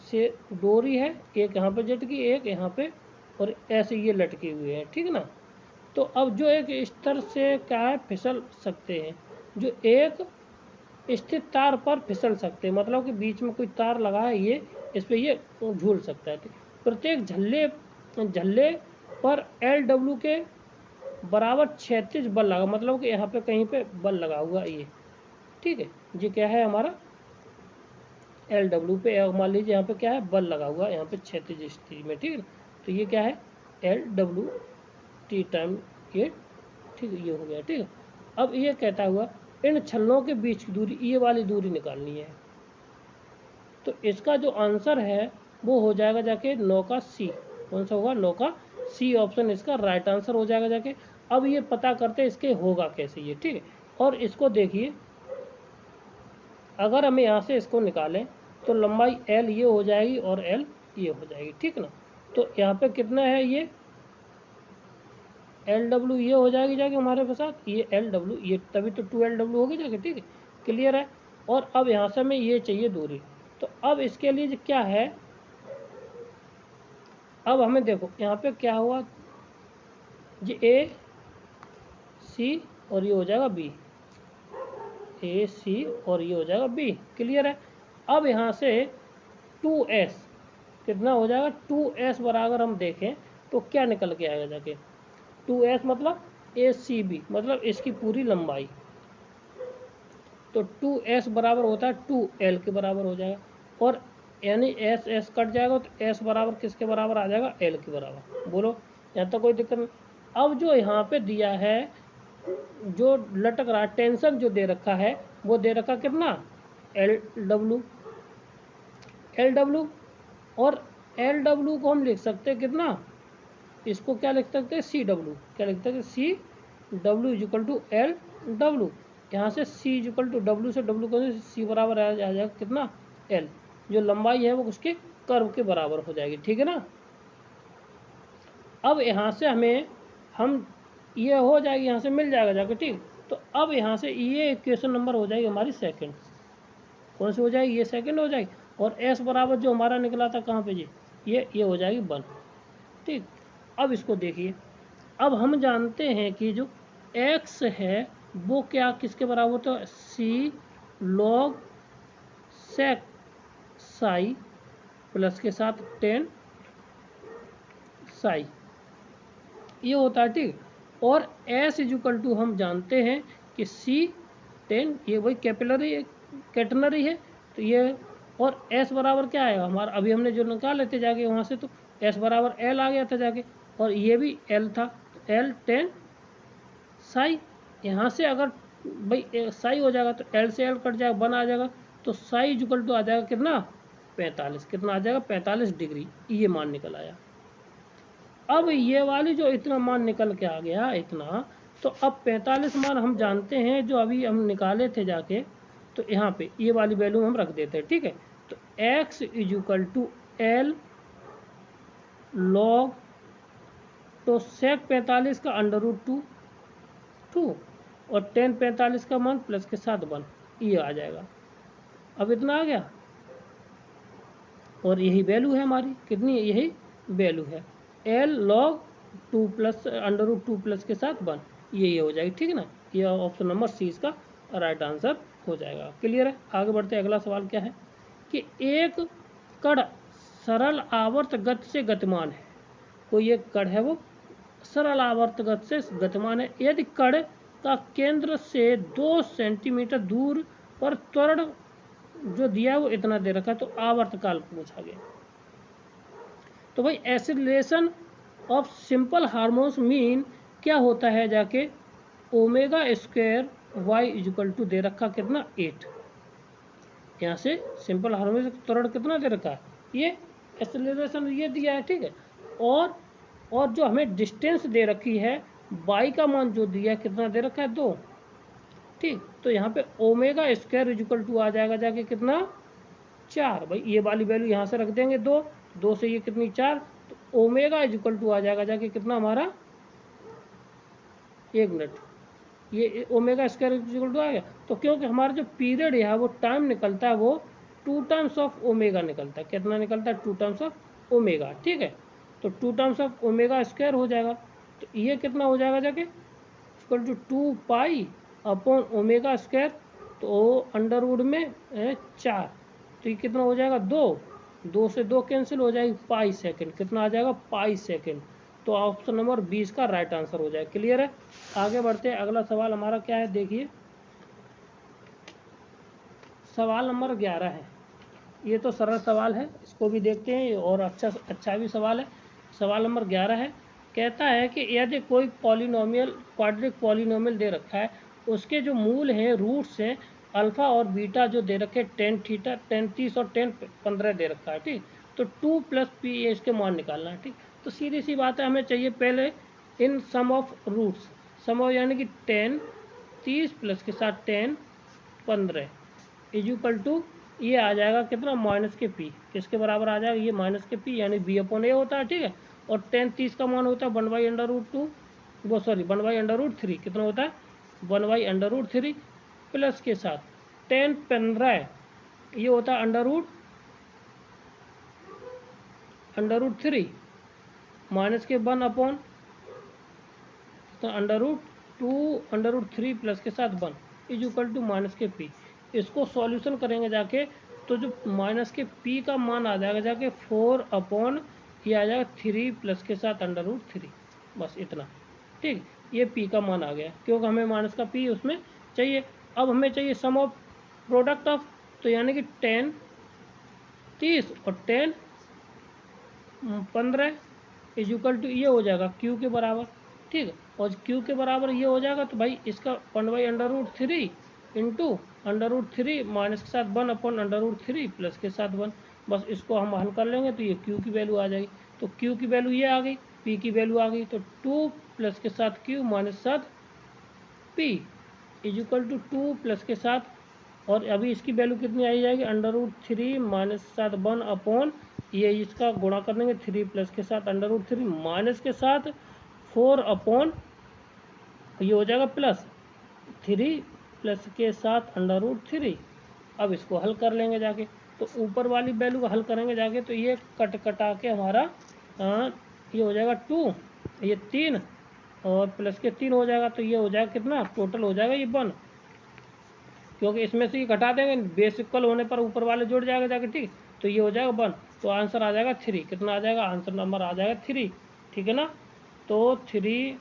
से डोरी है, एक यहाँ पे लटकी, एक यहाँ पे, और ऐसे ये लटके हुए हैं, ठीक ना। तो अब जो एक स्तर से क्या है फिसल सकते हैं, जो एक स्थित तार पर फिसल सकते हैं, मतलब कि बीच में कोई तार लगा है, ये इस पे ये झूल सकता है। प्रत्येक झल्ले पर एल डब्ल्यू के बराबर 36 बल लगा, मतलब कि यहाँ पे कहीं पे बल लगा हुआ ये, ठीक है। ये क्या है हमारा एल डब्ल्यू पे, मान लीजिए यहाँ पे क्या है बल लगा हुआ यहाँ पे 36 स्थिति में, ठीक है। तो ये क्या है एल डब्ल्यू टी टाइम ये, ठीक है, ये हो गया, ठीक है। अब ये कहता हुआ इन छल्लों के बीच की दूरी, ये वाली दूरी निकालनी है। तो इसका जो आंसर है वो हो जाएगा जाके 9 का सी। कौन सा होगा 9 का सी ऑप्शन इसका राइट आंसर हो जाएगा जाके। अब ये पता करते इसके होगा कैसे ये, ठीक है। और इसको देखिए, अगर हमें यहाँ से इसको निकालें तो लंबाई एल ये हो जाएगी और एल ये हो जाएगी, ठीक है ना। तो यहाँ पे कितना है ये एल डब्ल्यू ये हो जाएगी जाके हमारे पास ये एल डब्ल्यू ये, तभी तो 2 एल डब्ल्यू होगी जाके, ठीक है, क्लियर है। और अब यहाँ से हमें ये चाहिए दूरी, तो अब इसके लिए क्या है, अब हमें देखो यहाँ पे क्या हुआ, ये ए सी और ये हो जाएगा बी, ए सी और ये हो जाएगा बी, क्लियर है। अब यहाँ से 2s कितना हो जाएगा, 2s बराबर हम देखें तो क्या निकल के आएगा जाके, 2s मतलब ए सी बी, मतलब इसकी पूरी लंबाई। तो 2s बराबर होता है 2l के बराबर हो जाएगा, और यानी s s कट जाएगा तो s बराबर किसके बराबर आ जाएगा l के बराबर। बोलो यहाँ तक कोई दिक्कत नहीं। अब जो यहाँ पे दिया है, जो लटक रहा टेंशन जो दे रखा है वो दे रखा कितना एल डब्ल्यू, और एल डब्ल्यू को हम लिख सकते हैं कितना, इसको क्या लिख सकते हैं सी डब्ल्यू, क्या लिख सकते हैं C W equal to L W. यहाँ से सी इजिकल टू डब्ल्यू से डब्ल्यू को सी बराबर आ जाएगा कितना एल, जो लंबाई है वो उसके कर्व के बराबर हो जाएगी, ठीक है ना। अब यहाँ से हम ये हो जाएगी, यहाँ से मिल जाएगा जाके, ठीक। तो अब यहाँ से ये इक्वेशन नंबर हो जाएगी हमारी सेकंड, कौन सी हो जाएगी ये सेकंड हो जाएगी, और एस बराबर जो हमारा निकला था कहाँ पे जी, ये हो जाएगी 1, ठीक। अब इसको देखिए, अब हम जानते हैं कि जो x है वो क्या किसके बराबर होता है, सी लॉग सेक साई प्लस के साथ 10 साई ये होता है, ठीक। और s इजुकल टू हम जानते हैं कि सी 10 ये वही कैटनरी है, तो ये, और s बराबर क्या आएगा हमारा, अभी हमने जो निकाल लेते जाके वहाँ से, तो s बराबर l आ गया था जाके, और ये भी l था, तो l 10 साई। यहाँ से अगर भाई साई हो जाएगा तो l से l कट जाएगा 1 आ जाएगा, तो साई इजुकल टू आ जाएगा कितना 45, कितना आ जाएगा 45 डिग्री, ये मान निकल आया। अब ये वाली जो इतना मान निकल के आ गया इतना, तो अब 45 मान हम जानते हैं जो अभी हम निकाले थे जाके, तो यहाँ पे ये वाली वैल्यू हम रख देते हैं, ठीक है। तो x equal to L log, तो सेक 45 का अंडर रूट 2 और 10 45 का मान प्लस के साथ 1, ये आ जाएगा। अब इतना आ गया, और यही वैल्यू है हमारी, कितनी है, यही वैल्यू है L log 2 plus under root 2 plus के साथ 1, ये हो जाएगी, ठीक है ना। ये ऑप्शन नंबर सी इसका राइट आंसर हो जाएगा, क्लियर है। आगे बढ़ते हैं, अगला सवाल क्या है कि एक कण सरल आवर्त गति से गतिमान है, कोई एक कण है वो सरल आवर्त गति से गतिमान है, यदि कण का केंद्र से 2 सेंटीमीटर दूर पर त्वरण जो दिया है वो इतना दे रखा है, तो आवर्तकाल पूछा गया। तो भाई acceleration of simple harmonics mean क्या होता है जाके, omega square y equal to दे रखा कितना 8, यहाँ से सिंपल हार्मोन त्वरण कितना दे रखा है, ये एक्सीलरेशन ये दिया है, ठीक है। और जो हमें डिस्टेंस दे रखी है बाई का मान जो दिया है कितना दे रखा है 2, ठीक। तो यहाँ पे ओमेगा स्क्वायर इजिकल टू आ जाएगा जाके कितना 4, भाई ये वाली वैल्यू यहाँ से रख देंगे 2 से ये कितनी 4, तो ओमेगा इजिकल टू आ जाएगा जाके कितना हमारा, 1 मिनट, ये ओमेगा स्क्वायर इक्वल टू आ गया। तो क्योंकि हमारा जो पीरियड है वो टाइम निकलता है वो 2 टाइम्स ऑफ ओमेगा निकलता है, कितना निकलता है 2 टाइम्स ऑफ ओमेगा, ठीक है। तो 2 टाइम्स ऑफ ओमेगा स्क्वायर हो जाएगा, तो ये कितना हो जाएगा जाके equal to 2 pi upon omega square, तो अंडर रूट में 4, तो ये कितना हो जाएगा 2 से 2 कैंसिल हो जाएगी, पाई सेकेंड, कितना आ जाएगा पाई सेकेंड। तो ऑप्शन नंबर 20 का राइट आंसर हो जाए। क्लियर है। आगे बढ़ते हैं, अगला सवाल हमारा क्या है देखिए, सवाल नंबर 11 है। ये तो सरल सवाल है, इसको भी देखते हैं और अच्छा भी सवाल है। सवाल नंबर 11 है, कहता है कि यदि कोई पॉलिनोमियल क्वाड्रिक पॉलिनोमियल दे रखा है, उसके जो मूल हैं रूट्स हैं अल्फ़ा और बीटा जो दे रखे टेन थीटा 10 30 और 10 15 दे रखा है। ठीक, तो 2 + p ये इसके मान निकालना है। ठीक, तो सीधी सी बात है, हमें चाहिए पहले इन सम ऑफ रूट्स, सम ऑफ यानी कि 10 30 प्लस के साथ 10 15 इक्वल टू ये आ जाएगा कितना, माइनस के पी। किसके बराबर आ जाएगा, ये माइनस के पी यानी b/a होता है। ठीक है, और 10 30 का मान होता है 1/√2, वो सॉरी 1/√3 कितना होता है 1/√3 प्लस के साथ 10 15 ये होता है √3 माइनस के 1/, तो √2 √3 प्लस के साथ 1 इक्वल टू माइनस के पी। इसको सॉल्यूशन करेंगे जाके, तो जो माइनस के पी का मान आ जाएगा जाके 4/, ये आ जाएगा 3 प्लस के साथ √3, बस इतना। ठीक, ये पी का मान आ गया, क्योंकि हमें माइनस का पी उसमें चाहिए। अब हमें चाहिए सम ऑफ प्रोडक्ट ऑफ, तो यानी कि 10 30 और 10 15 इक्वल टू ये हो जाएगा क्यू के बराबर। ठीक है, और क्यू के बराबर ये हो जाएगा, तो भाई इसका 1/√3 इंटू √3 माइनस के साथ 1/√3 प्लस के साथ 1, बस इसको हम हल कर लेंगे तो ये क्यू की वैल्यू आ जाएगी। तो क्यू की वैल्यू ये आ गई, पी की वैल्यू आ गई, तो 2 प्लस के साथ क्यू माइनस के साथ पी इक्वल टू 2 प्लस के साथ, और अभी इसकी वैल्यू कितनी आई जाएगी, √3 माइनस के साथ 1/, ये इसका गुणा कर देंगे 3 प्लस के साथ √3 माइनस के साथ 4/, ये हो जाएगा प्लस 3 प्लस के साथ √3। अब इसको हल कर लेंगे जाके, तो ऊपर वाली वैल्यू को हल करेंगे जाके, तो ये कटा के हमारा ये हो जाएगा 2, ये 3 और प्लस के 3 हो जाएगा, तो ये हो जाएगा कितना, टोटल हो जाएगा ये 1, क्योंकि इसमें से ये घटा देंगे, बेस इक्वल होने पर ऊपर वाले जुड़ जाएगा जाके। ठीक, तो ये हो जाएगा 1, तो आंसर आ जाएगा 3। कितना आ जाएगा, आंसर नंबर आ जाएगा 3। ठीक है ना, तो 3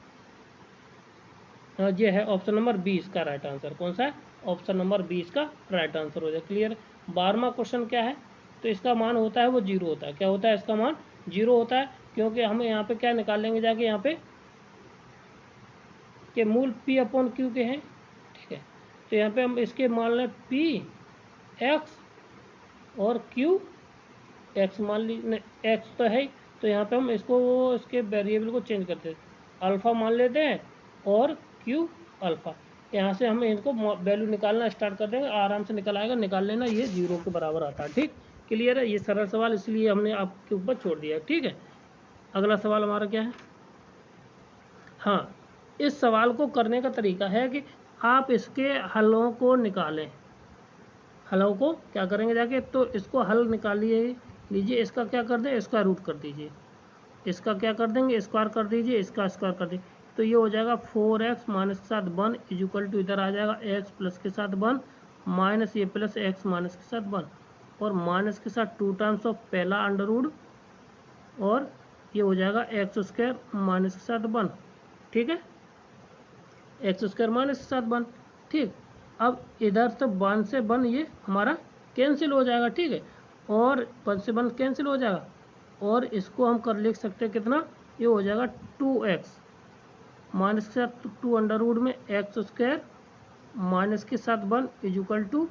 ये है ऑप्शन नंबर 20 का राइट आंसर। कौन सा है, ऑप्शन नंबर 20 का राइट आंसर हो जाए। क्लियर। 12वां क्वेश्चन क्या है, तो इसका मान होता है वो 0 होता है। क्या होता है, इसका मान 0 होता है, क्योंकि हमें यहाँ पे क्या निकाल लेंगे जाके, यहाँ पे के मूल p/q के हैं। ठीक है, तो यहाँ पे हम इसके मान लें p x और q x मान लीजिए, x तो है, तो यहाँ पे हम इसके वेरिएबल को चेंज करते हैं, अल्फ़ा मान लेते हैं और q अल्फ़ा। यहाँ से हम इनको वैल्यू निकालना स्टार्ट कर देंगे, आराम से निकल आएगा, निकाल लेना, ये 0 के बराबर आता है। ठीक, क्लियर है। ये सरल सवाल इसलिए हमने आपके ऊपर छोड़ दिया है। ठीक है, अगला सवाल हमारा क्या है, हाँ, इस सवाल को करने का तरीका है कि आप इसके हलों को निकालें। हलों को क्या करेंगे जाके, तो इसको हल निकाल लीजिए, इसका क्या कर दें, स्क्वायर रूट कर दीजिए, इसका क्या कर देंगे, स्क्वायर कर दीजिए, इसका स्क्वायर कर दीजिए, तो ये हो जाएगा 4x माइनस के साथ 1 इक्वल टू इधर आ जाएगा x प्लस के साथ 1 माइनस ये प्लस x माइनस के साथ 1 और माइनस के साथ 2 टाइम्स ऑफ पहला अंडर रूट और ये हो जाएगा x² माइनस के साथ 1। ठीक है, x² माइनस के साथ 1। ठीक, अब इधर से 1 से 1 ये हमारा कैंसिल हो जाएगा। ठीक है, और 1 से 1 कैंसिल हो जाएगा, और इसको हम कर लिख सकते हैं कितना, ये हो जाएगा 2x माइनस के साथ 2 अंडर रूट में x² माइनस के साथ 1 इक्वल टू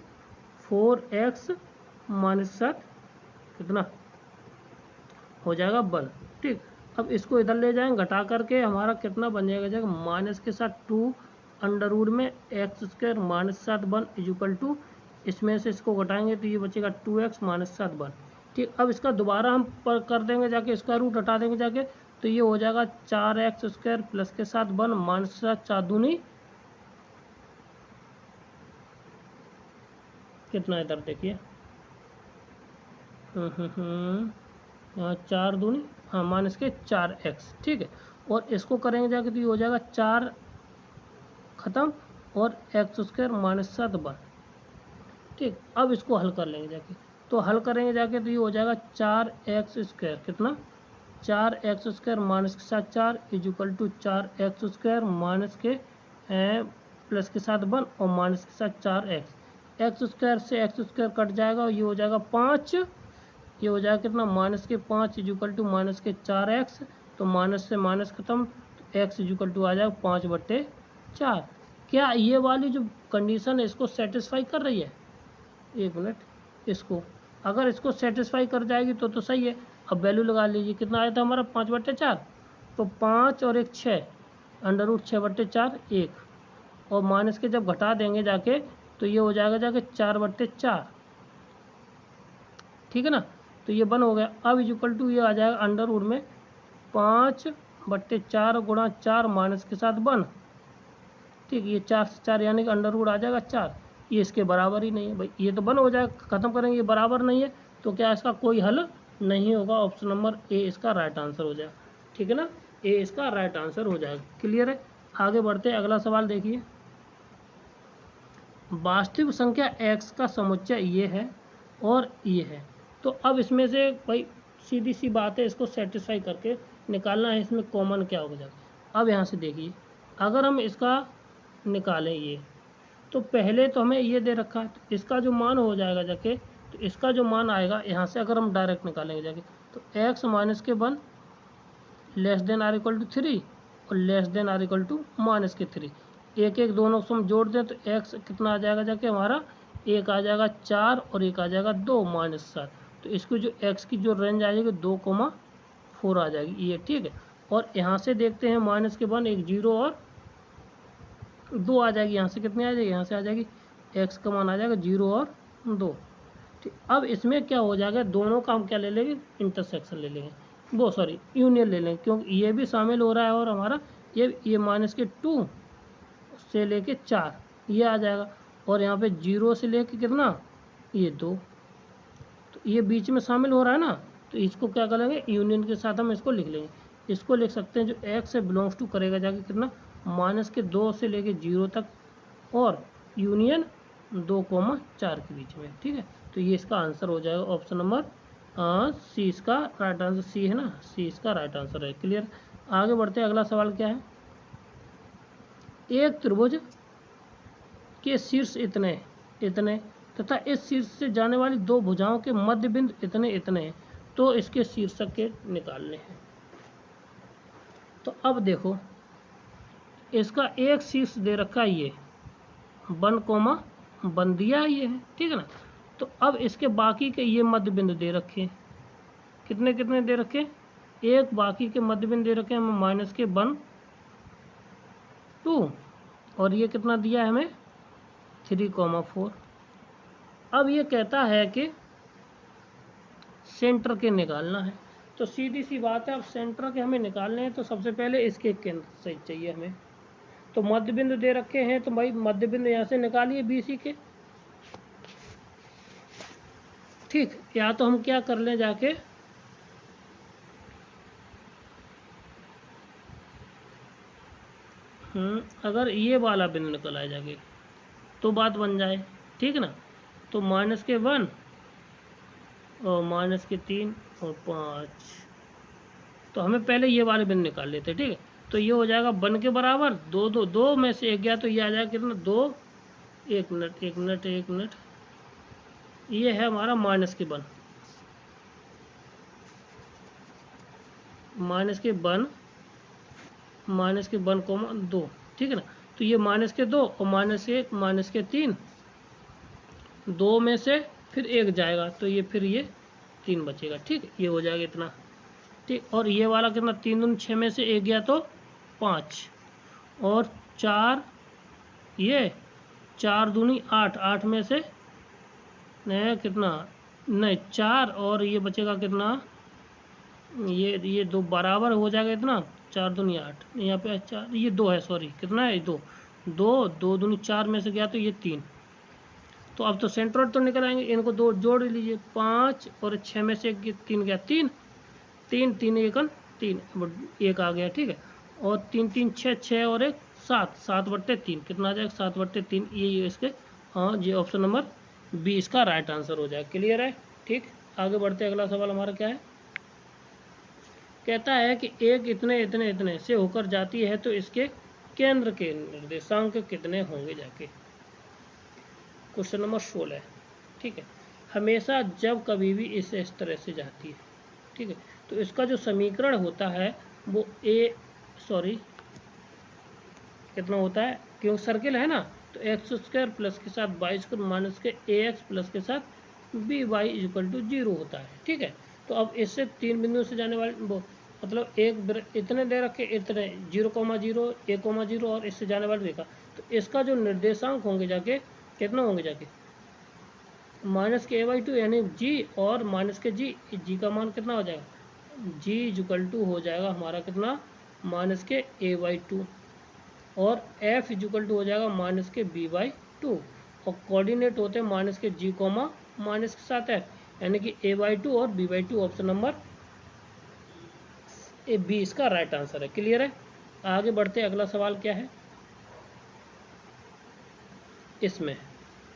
4x माइनस के साथ कितना हो जाएगा 1। ठीक, अब इसको इधर ले जाएंगे, घटा करके हमारा कितना बन जाएगा माइनस के साथ 2 अंडर रूट में x² माइनस के साथ 1 इक्वल टू, इसमें से इसको घटाएंगे तो ये बचेगा 2x माइनस के साथ 1। ठीक, अब इसका दोबारा हम कर देंगे जाके, स्क्वायर रूट हटा देंगे जाके, तो ये हो जाएगा 4x² प्लस के साथ 1 माइनस के साथ 4 दूनी कितना, इधर देखिए 4 दूनी माइनस के 4x। ठीक है, और इसको करेंगे जाके तो ये हो जाएगा 4 ख़त्म और x² माइनस के साथ 1। ठीक, अब इसको हल कर लेंगे जाके, तो हल करेंगे जाके तो ये हो जाएगा 4x² कितना 4x² माइनस के साथ 4 is equal to 4x² minus के प्लस के साथ 1 और माइनस के साथ 4x। x² से x² कट जाएगा और ये हो जाएगा 5, ये हो जाएगा कितना माइनस के 5 इज इक्वल टू माइनस के 4x। तो माइनस से माइनस खत्म, तो x इज इक्वल टू आ जाएगा 5/4। क्या ये वाली जो कंडीशन है इसको सेटिस्फाई कर रही है? एक मिनट, इसको अगर इसको सेटिस्फाई कर जाएगी तो सही है। अब वैल्यू लगा लीजिए, कितना आया था हमारा 5/4, तो 5 और 1 6, √6/4 1, और माइनस के जब घटा देंगे जाके तो ये हो जाएगा जाके 4/4, ठीक है ना। तो ये 1 हो गया। अब इज इक्वल टू ये आ जाएगा अंडर में 5/4 गुणा 4 माइनस के साथ 1, ठीक। ये 4 से 4 यानी कि अंडर आ जाएगा 4। ये इसके बराबर ही नहीं है भाई, ये तो 1 हो जाएगा, खत्म करेंगे, ये बराबर नहीं है तो क्या इसका कोई हल नहीं होगा। ऑप्शन नंबर ए इसका राइट आंसर हो जाएगा, ठीक है ना। ए इसका राइट आंसर हो जाएगा। क्लियर है? आगे बढ़ते हैं, अगला सवाल देखिए। वास्तविक संख्या x का समुच्चय ये है और ये है। तो अब इसमें से भाई सीधी सी बात है, इसको सेटिस्फाई करके निकालना है इसमें कॉमन क्या हो जाएगा। अब यहाँ से देखिए, अगर हम इसका निकालें ये, तो पहले तो हमें ये दे रखा है, तो इसका जो मान हो जाएगा जाके, तो इसका जो मान आएगा यहाँ से अगर हम डायरेक्ट निकालेंगे जाके, तो x माइनस के 1 less than or equal to 3 और less than or equal to minus के 3, एक एक दोनों को हम जोड़ दें तो x कितना आ जाएगा जाके हमारा, एक आ जाएगा 4 और एक आ जाएगा 2 -7। तो इसको जो x की जो रेंज आ जाएगी 2,4 आ जाएगी ये, ठीक है। और यहाँ से देखते हैं माइनस के 1 एक 0 और 2 आ जाएगी, यहाँ से कितनी आ जाएगी, यहाँ से आ जाएगी x का मान आ जाएगा 0 और 2, ठीक। अब इसमें क्या हो जाएगा, दोनों का हम क्या ले लेंगे, इंटरसेक्शन ले लेंगे, वो सॉरी यूनियन ले लेंगे, क्योंकि ये भी शामिल हो रहा है और हमारा ये माइनस के 2 से लेके 4 ये आ जाएगा, और यहाँ पे 0 से लेके कितना ये 2, तो ये बीच में शामिल हो रहा है ना, तो इसको क्या करेंगे यूनियन के साथ हम इसको लिख लेंगे। इसको लिख सकते हैं जो x से बिलोंग्स टू करेगा जाके कितना माइनस के 2 से लेके 0 तक और यूनियन 2,4 के बीच में, ठीक है। तो ये इसका आंसर हो जाएगा ऑप्शन नंबर सी, इसका राइट आंसर सी है ना, सी इसका राइट आंसर है। क्लियर? आगे बढ़ते हैं, अगला सवाल क्या है। एक त्रिभुज के शीर्ष इतने इतने तथा इस शीर्ष से जाने वाली दो भुजाओं के मध्य बिंदु इतने इतने हैं, तो इसके शीर्षक के निकालने हैं। तो अब देखो, इसका एक शीर्ष दे रखा है ये 1,1 दिया है, ये है, ठीक है ना। तो अब इसके बाकी के ये मध्य बिंदु दे रखे हैं, कितने कितने दे रखे, एक बाकी के मध्य बिंदु दे रखे हैं हमें माइनस के 1 2, और ये कितना दिया है हमें 3,4। अब ये कहता है कि सेंटर के निकालना है, तो सीधी सी बात है, अब सेंटर के हमें निकालने हैं तो सबसे पहले इसके केंद्र सही चाहिए हमें। तो मध्य बिंदु दे रखे हैं तो भाई मध्य बिंदु यहाँ से निकालिए BC के, ठीक। या तो हम क्या कर लें जाके, अगर ये वाला बिंदु निकल आए जाके तो बात बन जाए, ठीक है ना। तो माइनस के 1 और माइनस के 3 और 5, तो हमें पहले ये वाले बिंदु निकाल लेते हैं, ठीक है। तो ये हो जाएगा 1 के बराबर 2 2 2 में से 1 गया तो ये आ जाएगा कितना 2, 1 मिनट, ये है हमारा माइनस के 1 1,2, ठीक है ना। तो ये माइनस के 2 और -1 माइनस के 3, 2 में से फिर 1 जाएगा तो ये फिर ये 3 बचेगा, ठीक। ये हो जाएगा इतना, ठीक। और ये वाला कितना 3 दूनी 6 में से 1 गया तो 5 और 4, ये 4 दूनी 8, 8 में से कितना नहीं 4 और ये बचेगा कितना, ये 2 बराबर हो जाएगा इतना 4 दूनी 8, यहाँ पे 4 ये 2 है, सॉरी कितना है 2 2 दूनी 4 में से गया तो ये 3। तो अब तो सेंट्रोइड तो निकल आएंगे, इनको 2 जोड़ लीजिए, 5 और 6 में से 3 गया 3 3 3 1 3 1 आ गया, ठीक है। और 3 3 6 6 और 1 7 7/3 कितना आ जाएगा 7/3, ये इसके हाँ ये ऑप्शन नंबर बी इसका राइट आंसर हो जाएगा। क्लियर है? ठीक। आगे बढ़ते अगला सवाल हमारा क्या है कहता है कि एक इतने इतने इतने से होकर जाती है तो इसके केंद्र के निर्देशांक कितने होंगे जाके। Question number 16। ठीक है, हमेशा जब कभी भी इस तरह से जाती है, ठीक है, तो इसका जो समीकरण होता है वो कितना होता है, क्योंकि सर्किल है ना, तो एक्स स्क्वायर प्लस के साथ वाई स्क्वायर माइनस के ए एक्स प्लस के साथ बी वाई इक्वल टू 0 होता है। ठीक है, तो अब इससे 3 बिंदुओं से जाने वाले वो मतलब एक इतने दे रखे, इतने 0,0 1,0 और इससे जाने वाले देखा, तो इसका जो निर्देशांक होंगे जाके कितना होंगे जाके माइनस के a/2 यानी g और माइनस के g का मान कितना हो जाएगा, g इक्वल टू हो जाएगा हमारा कितना माइनस के a/2 और f इक्वल टू हो जाएगा माइनस के b/2 और कोऑर्डिनेट होते हैं माइनस के g कॉमा माइनस के साथ f यानी कि a/2 और b/2 ऑप्शन नंबर बी इसका राइट आंसर है। क्लियर है, आगे बढ़ते हैं। अगला सवाल क्या है इसमें,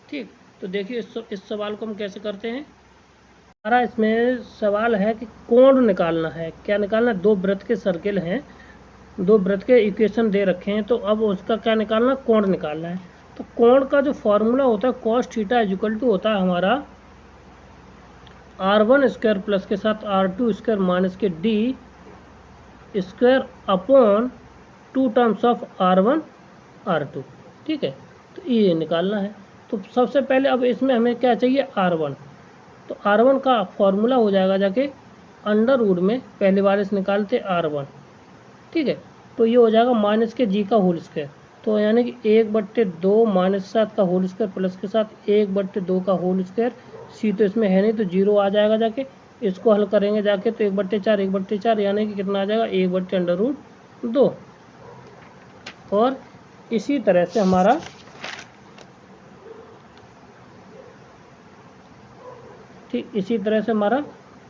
ठीक, तो देखिए इस सवाल को हम कैसे करते हैं। हमारा इसमें सवाल है कि कोण निकालना है। क्या निकालना है, दो वृत्त के सर्किल हैं, दो वृत्त के इक्वेशन दे रखे हैं, तो अब उसका क्या निकालना, कोण निकालना है। तो कोण का जो फॉर्मूला होता है cos थीटा इक्वल टू होता है हमारा r1 स्क्वायर प्लस के साथ r2 स्क्वायर माइनस के d square upon 2 terms of r1 r2। ठीक है, तो ये निकालना है। तो सबसे पहले अब इसमें हमें क्या चाहिए, r1, तो r1 का फॉर्मूला हो जाएगा जाके अंडर रूट में पहले वाले से निकालते r1। ठीक है, तो ये हो जाएगा माइनस के जी का होल स्क्वायर, तो यानी कि 1/2 माइनस 7 का होल स्क्वायर प्लस के साथ 1/2 का होल स्क्वायर। सी तो इसमें है नहीं तो 0 आ जाएगा जाके, इसको हल करेंगे जाके तो 1/4 यानी कि कितना आ जाएगा 1/√2। और इसी तरह से हमारा ठीक इसी तरह से हमारा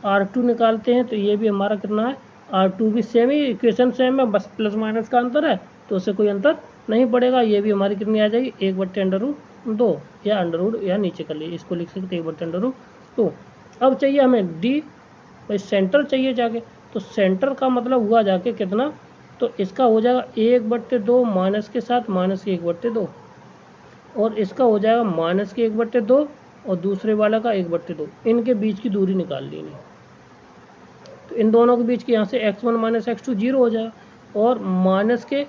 r2 निकालते हैं, तो ये भी हमारा कितना है, r2 भी सेम ही, इक्वेशन सेम है, बस प्लस माइनस का अंतर है, तो उससे कोई अंतर नहीं पड़ेगा। ये भी हमारी कितनी आ जाएगी 1/√2 या अंडर या नीचे कर लीजिए, इसको लिख सकते 1/√2। अब चाहिए हमें d, भाई सेंटर चाहिए जाके, तो सेंटर का मतलब हुआ जाके कितना, तो इसका हो जाएगा 1/2 माइनस के साथ माइनस के 1/2 और इसका हो जाएगा माइनस के 1/2 और दूसरे वाला का 1/2। इनके बीच की दूरी निकाल ली नहीं, तो इन दोनों के बीच की यहाँ से x1 माइनस x2 0 हो जाएगा और माइनस के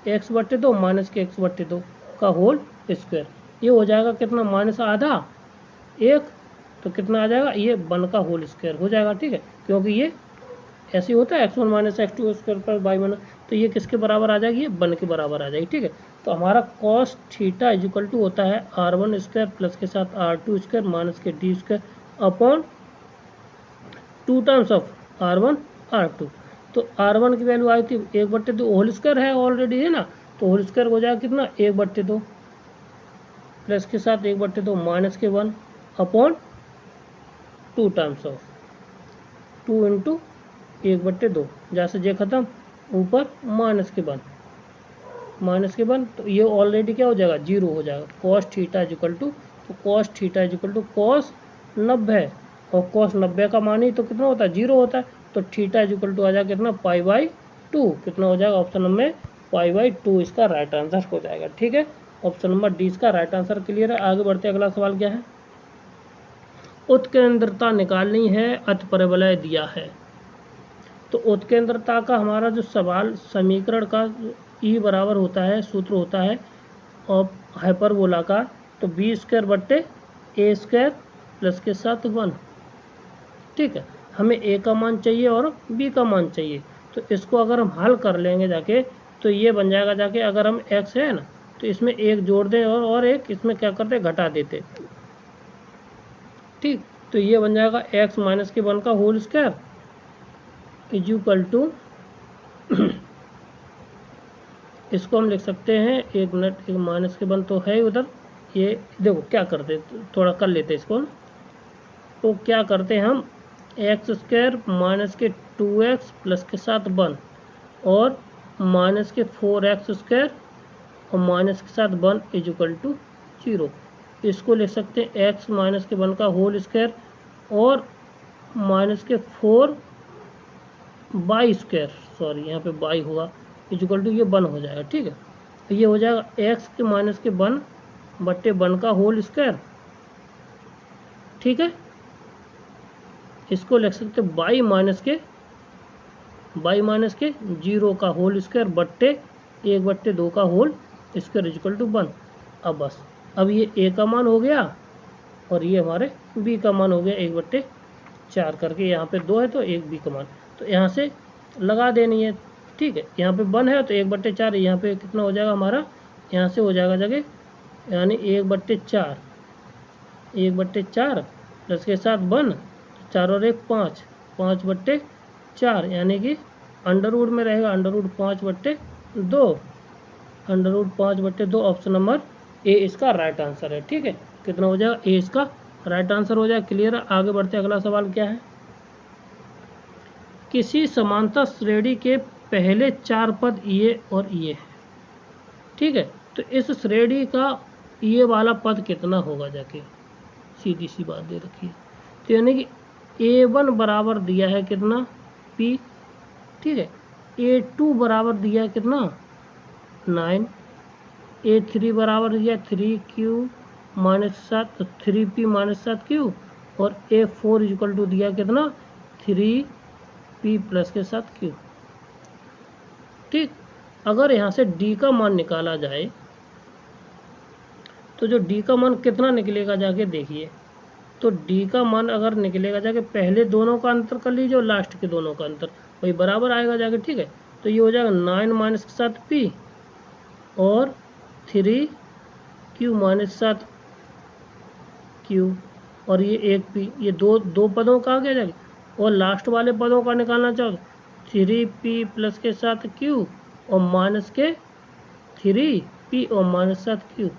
x/2 माइनस के x/2 का होल स्क्वायर, ये हो जाएगा कितना माइनस आधा 1, तो कितना आ जाएगा ये 1 का होल स्क्वायर हो जाएगा। ठीक है, क्योंकि ये ऐसे होता है x1 माइनस x2 स्क्वायर पर y माइनस, तो ये किसके बराबर आ जाएगी, ये 1 के बराबर आ जाएगी। ठीक है, तो हमारा cos थीटा इक्वल टू होता है r1 स्क्वायर प्लस के साथ r2 स्क्वायर माइनस के d square upon 2 terms of r1 r2। तो r1 की वैल्यू आई थी 1/2, होल स्क्वायर है ऑलरेडी है ना, तो होल स्क्वायर हो जाएगा कितना 1/2 प्लस के साथ 1/2 माइनस के 1 अपॉन 2 टर्म्स ऑफ 2 इंटू 1/2, जैसे जे खत्म ऊपर माइनस के 1 तो ये ऑलरेडी क्या हो जाएगा 0 हो जाएगा। cos थीटा इक्वल टू, तो cos theta equal to cos 90 और cos 90 का मान ही तो कितना होता है 0 होता है, तो थीटा इक्वल टू आ जाएगा कितना π/2, कितना हो जाएगा ऑप्शन नंबर π/2 इसका राइट आंसर हो जाएगा। ठीक है, ऑप्शन नंबर डी इसका राइट आंसर क्लियर है। आगे बढ़ते अगला सवाल क्या है, उत्केंद्रता निकालनी है, अतिपरवलय दिया है। तो उत्केंद्रता का हमारा जो सवाल समीकरण का ई बराबर होता है, सूत्र होता है और हाइपरबोला का, तो बी स्क्वायर बट्टे ए स्क्वायर प्लस के साथ 1। ठीक है, हमें ए का मान चाहिए और बी का मान चाहिए, तो इसको अगर हम हल कर लेंगे जाके तो ये बन जाएगा जाके, अगर हम एक्स है ना तो इसमें एक जोड़ दें और एक इसमें क्या करते घटा देते। ठीक, तो ये बन जाएगा एक्स माइनस के 1 का whole square is equal to इसको हम लिख सकते हैं, एक मिनट, एक माइनस के 1 तो है उधर, ये देखो क्या करते थोड़ा कर लेते इसको, तो क्या करते हैं हम एक्स स्क्वायर माइनस के 2x प्लस के साथ 1 और माइनस के 4x स्क्वायर और माइनस के साथ 1 इज इक्वल टू 0। इसको लिख सकते हैं x माइनस के 1 का होल स्क्वायर और माइनस के 4 बाई स्क्वायर, सॉरी यहाँ पे बाई होगा, इक्वल टू ये 1 हो जाएगा। ठीक है, तो ये हो जाएगा एक्स के माइनस के 1 बट्टे 1 का होल स्क्वायर। ठीक है, इसको लिख सकते बाई माइनस के 0 का होल स्क्वायर बट्टे 1/2 का होल स्क्वायर इक्वल टू 1। अब बस, अब ये ए का मान हो गया और ये हमारे बी का मान हो गया 1/4 करके, यहाँ पे 2 है तो 1 बी का मान, तो यहाँ से लगा देनी है। ठीक है, यहाँ पे 1 है तो 1/4, यहाँ पे कितना हो जाएगा हमारा, यहाँ से हो जाएगा जगह, यानी 1/4 प्लस के साथ 1, 4 और 1 5, 5/4, यानी कि अंडर रूट में रहेगा under root 5/2, option number A इसका राइट आंसर है। ठीक है, कितना हो जाएगा, ए इसका राइट आंसर हो जाएगा। क्लियर है, आगे बढ़ते अगला सवाल क्या है। किसी समांतर श्रेणी के पहले 4 पद ये और ये है। ठीक है, तो इस श्रेणी का ये वाला पद कितना होगा, जाके सीधी सी बात दे रखी है, तो यानी कि A1 बराबर दिया है कितना P। ठीक है, A2 बराबर दिया है कितना 9, A3 बराबर दिया 3Q minus 7, 3P minus 7Q, और A4 इक्वल टू दिया कितना 3P प्लस के साथ Q। ठीक, अगर यहाँ से D का मान निकाला जाए तो जो D का मान कितना निकलेगा, जाके देखिए, तो D का मान अगर निकलेगा, जाके पहले दोनों का अंतर कर लीजिए और लास्ट के दोनों का अंतर, वही बराबर आएगा जाके। ठीक है, तो ये हो जाएगा 9 माइनस के साथ P और 3Q माइनस 7Q, और ये 1P, ये दो पदों का आ गया जाके, और लास्ट वाले पदों का निकालना चाहो तो 3P प्लस के साथ Q और माइनस के 3P और माइनस 7Q।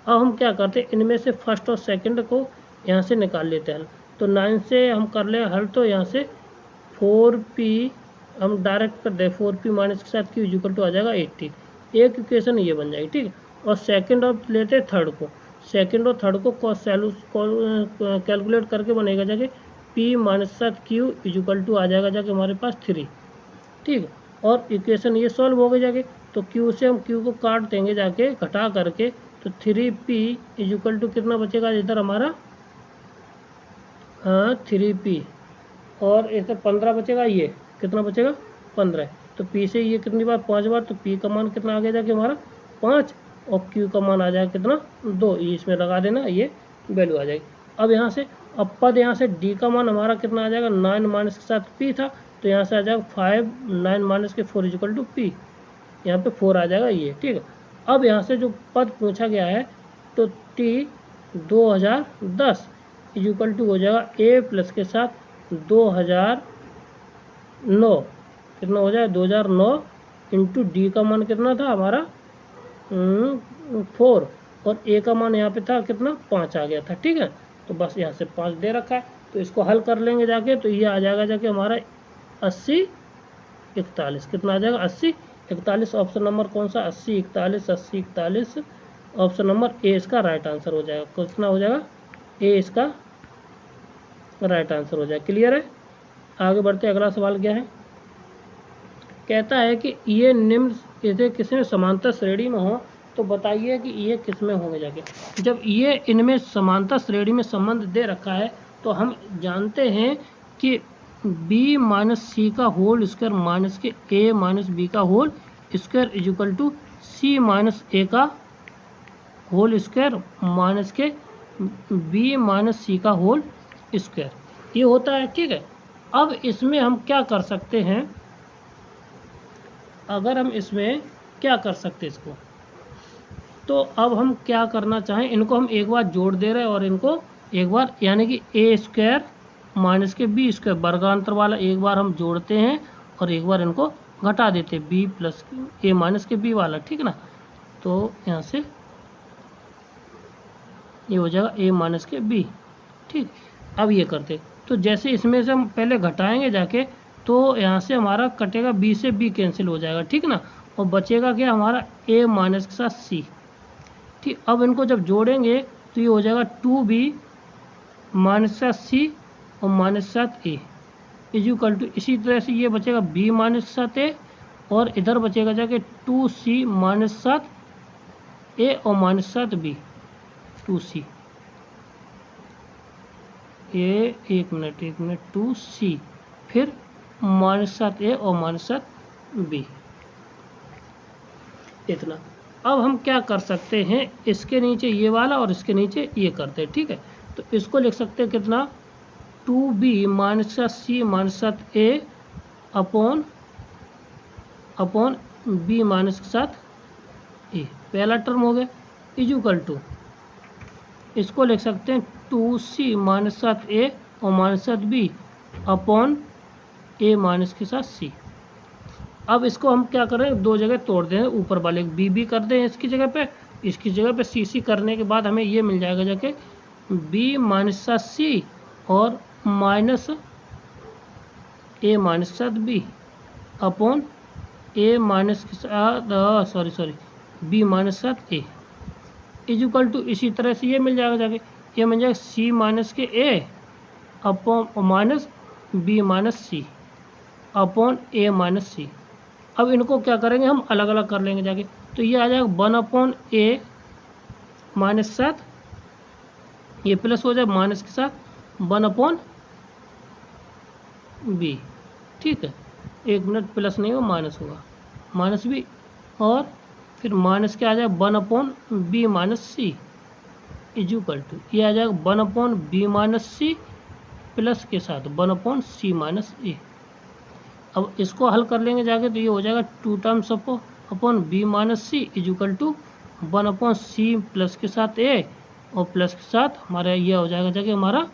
अब हम क्या करते हैं, इनमें से फर्स्ट और सेकंड को यहाँ से निकाल लेते हैं। तो 9 से हम कर ले हल, तो यहाँ से 4P हम डायरेक्ट कर दे, 4P माइनस के साथ Q इक्वल टू आ जाएगा 80। एक इक्वेशन ये बन जाएगी। ठीक है, और सेकंड और लेते थर्ड को, सेकंड और थर्ड को कैलकुलेट करके बनेगा जाके P minus 7Q equal to आ जाएगा जाके हमारे पास 3। ठीक है, और इक्वेशन ये सॉल्व हो गई जाके, तो Q से हम Q को काट देंगे जाके घटा करके, तो 3P इक्वल टू कितना बचेगा इधर हमारा, हाँ 3P, और इधर 15 बचेगा, ये कितना बचेगा 15, तो P से ये कितनी बार 5 बार, तो P का मान कितना आ गया जाके हमारा 5, और Q का मान आ जाएगा कितना 2, ये इसमें लगा देना, ये वैल्यू आ जाएगी। अब यहाँ से अब पद यहाँ से D का मान हमारा कितना आ जाएगा, 9 माइनस के साथ P था, तो यहाँ से आ जाएगा 5, 9 माइनस के 4 इक्वल टू P, यहाँ पे 4 आ जाएगा ये। ठीक है, अब यहाँ से जो पद पूछा गया है, तो T 2010 इक्वल टू हो जाएगा A प्लस के साथ 2009, कितना हो जाएगा 2009 इंटू D का मान कितना था हमारा 4, और A का मान यहाँ पे था कितना 5 आ गया था। ठीक है, तो बस यहाँ से 5 दे रखा है, तो इसको हल कर लेंगे जाके, तो ये आ जाएगा जाके हमारा 80 41, कितना आ जाएगा 80 41, ऑप्शन नंबर कौन सा 80 41, ऑप्शन नंबर ए इसका राइट आंसर हो जाएगा। कितना हो जाएगा, ए इसका राइट आंसर हो जाएगा। क्लियर है, आगे बढ़ते अगला सवाल क्या है। कहता है कि ये निम्न यदि किसी में समांतर श्रेणी में हो तो बताइए कि ये किस में होंगे जाके। जब ये इनमें समांतर श्रेणी में संबंध दे रखा है तो हम जानते हैं कि b माइनस सी का होल स्क्वायर माइनस के a माइनस बी का whole square equal to c minus a का होल स्क्वायर माइनस के b माइनस सी का होल स्क्वायर, ये होता है। ठीक है, अब इसमें हम क्या कर सकते हैं, अगर हम इसमें क्या कर सकते हैं इसको, तो अब हम क्या करना चाहें, इनको हम एक बार जोड़ दे रहे हैं और इनको एक बार, यानी कि ए स्क्वायर माइनस के बी स्क्वायर वर्गांतर वाला एक बार हम जोड़ते हैं और एक बार इनको घटा देते हैं, बी प्लस ए माइनस के बी वाला। ठीक है ना, तो यहाँ से ये हो जाएगा ए माइनस के बी। ठीक, अब ये करते, तो जैसे इसमें से हम पहले घटाएंगे जाके, तो यहाँ से हमारा कटेगा बी से बी कैंसिल हो जाएगा। ठीक ना, और बचेगा क्या हमारा ए माइनस के साथ सी। ठीक, अब इनको जब जोड़ेंगे तो ये हो जाएगा 2b माइनस के साथ सी और माइनस के साथ ए। इज इक्वल टू, इसी तरह से ये बचेगा बी माइनस के साथ ए, और इधर बचेगा जाके 2c माइनस के साथ ए और माइनस के साथ बी, 2c ए, एक मिनट 2c, फिर माइनस के साथ ए और माइनस के साथ बी, इतना। अब हम क्या कर सकते हैं, इसके नीचे ये वाला और इसके नीचे ये करते हैं, ठीक है। तो इसको लिख सकते हैं कितना, 2b माइनस का सी माइनस साथ ए अपॉन बी माइनस के साथ ए, पहला टर्म हो गया, इज इक्वल टू, इसको लिख सकते हैं 2c माइनस साथ ए और माइनस साथ बी अपॉन ए माइनस के साथ सी। अब इसको हम क्या करें, दो जगह तोड़ दें, ऊपर वाले बी बी कर दें इसकी जगह पे सी सी करने के बाद हमें ये मिल जाएगा जाके बी माइनस साथ सी और माइनस ए माइनस के साथ बी अपॉन ए माइनस के साथ सॉरी बी माइनस के साथ ए इज इक्वल टू, इसी तरह से ये मिल जाएगा जाके, ये मिल जाएगा सी माइनस के ए अपॉन माइनस बी माइनस सी अपॉन ए माइनस सी। अब इनको क्या करेंगे, हम अलग अलग कर लेंगे जाके, तो ये आ जाएगा 1 अपॉन ए माइनस के साथ, ये प्लस हो जाए माइनस के साथ 1 अपॉन बी, ठीक है। एक मिनट, प्लस नहीं होगा माइनस होगा, माइनस बी, और फिर माइनस के आ जाएगा 1 upon B minus C is equal to, ये आ जाएगा 1 upon B minus C plus के साथ 1 अपॉन सी माइनस ए। अब इसको हल कर लेंगे जाके, तो ये हो जाएगा 2 terms upon B minus C is equal to 1 upon C plus के साथ ए और प्लस के साथ हमारा ये हो जाएगा जाके हमारा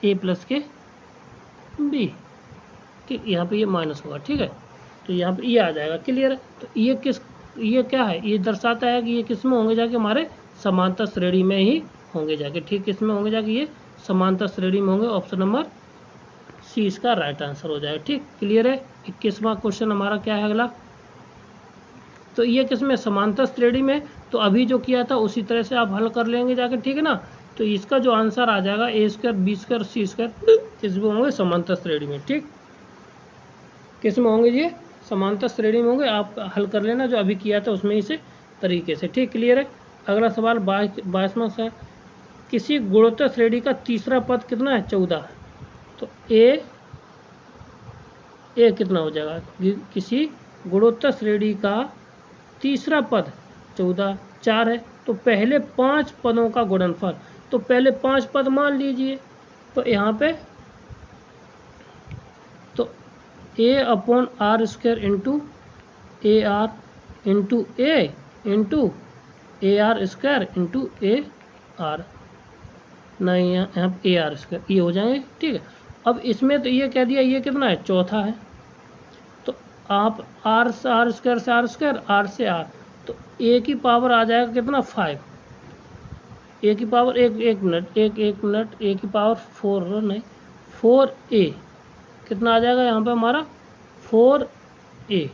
ए प्लस के बी, ठीक। यहाँ पे ये माइनस होगा, ठीक है। तो यहाँ पे ये आ जाएगा, क्लियर है। तो ये क्या है, ये दर्शाता है कि ये किस में होंगे जाके, हमारे समांतर श्रेणी में ही होंगे जाके, ठीक। किस में होंगे जाके, ये समांतर श्रेणी में होंगे। ऑप्शन नंबर सी इसका राइट आंसर हो जाएगा, ठीक, क्लियर है। 21वां क्वेश्चन हमारा क्या है अगला, तो ये किसमें, समांतर श्रेणी में। तो अभी जो किया था उसी तरह से आप हल कर लेंगे जाके, ठीक है ना। तो इसका जो आंसर आ जाएगा ए स्क्वायर बी स्क्वायर सी स्क्वायर, इसमें होंगे समांतर श्रेणी में, ठीक। किस में होंगे, ये समांतर श्रेणी में होंगे। आप हल कर लेना जो अभी किया था उसमें इसे तरीके से, ठीक, क्लियर है। अगला सवाल 22वां सा, किसी गुणोत्तर श्रेणी का तीसरा पद कितना है, 14। तो ए कितना हो जाएगा, किसी गुणोत्तर श्रेणी का तीसरा पद 14, 4 है। तो पहले 5 पदों का गुणनफल, तो पहले 5 पद मान लीजिए। तो यहाँ पे तो A upon r square into A r into A r square into A r, नहीं यहाँ ए आर स्क्वायर, ये हो जाएंगे, ठीक है। अब इसमें तो ये कह दिया ये कितना है, चौथा है। तो आप आर स्क्वायर से आर से आर, तो ए की पावर आ जाएगा कितना, 5। ए की पावर एक मिनट ए की पावर 4 नहीं 4a, कितना आ जाएगा यहाँ पे हमारा 4a।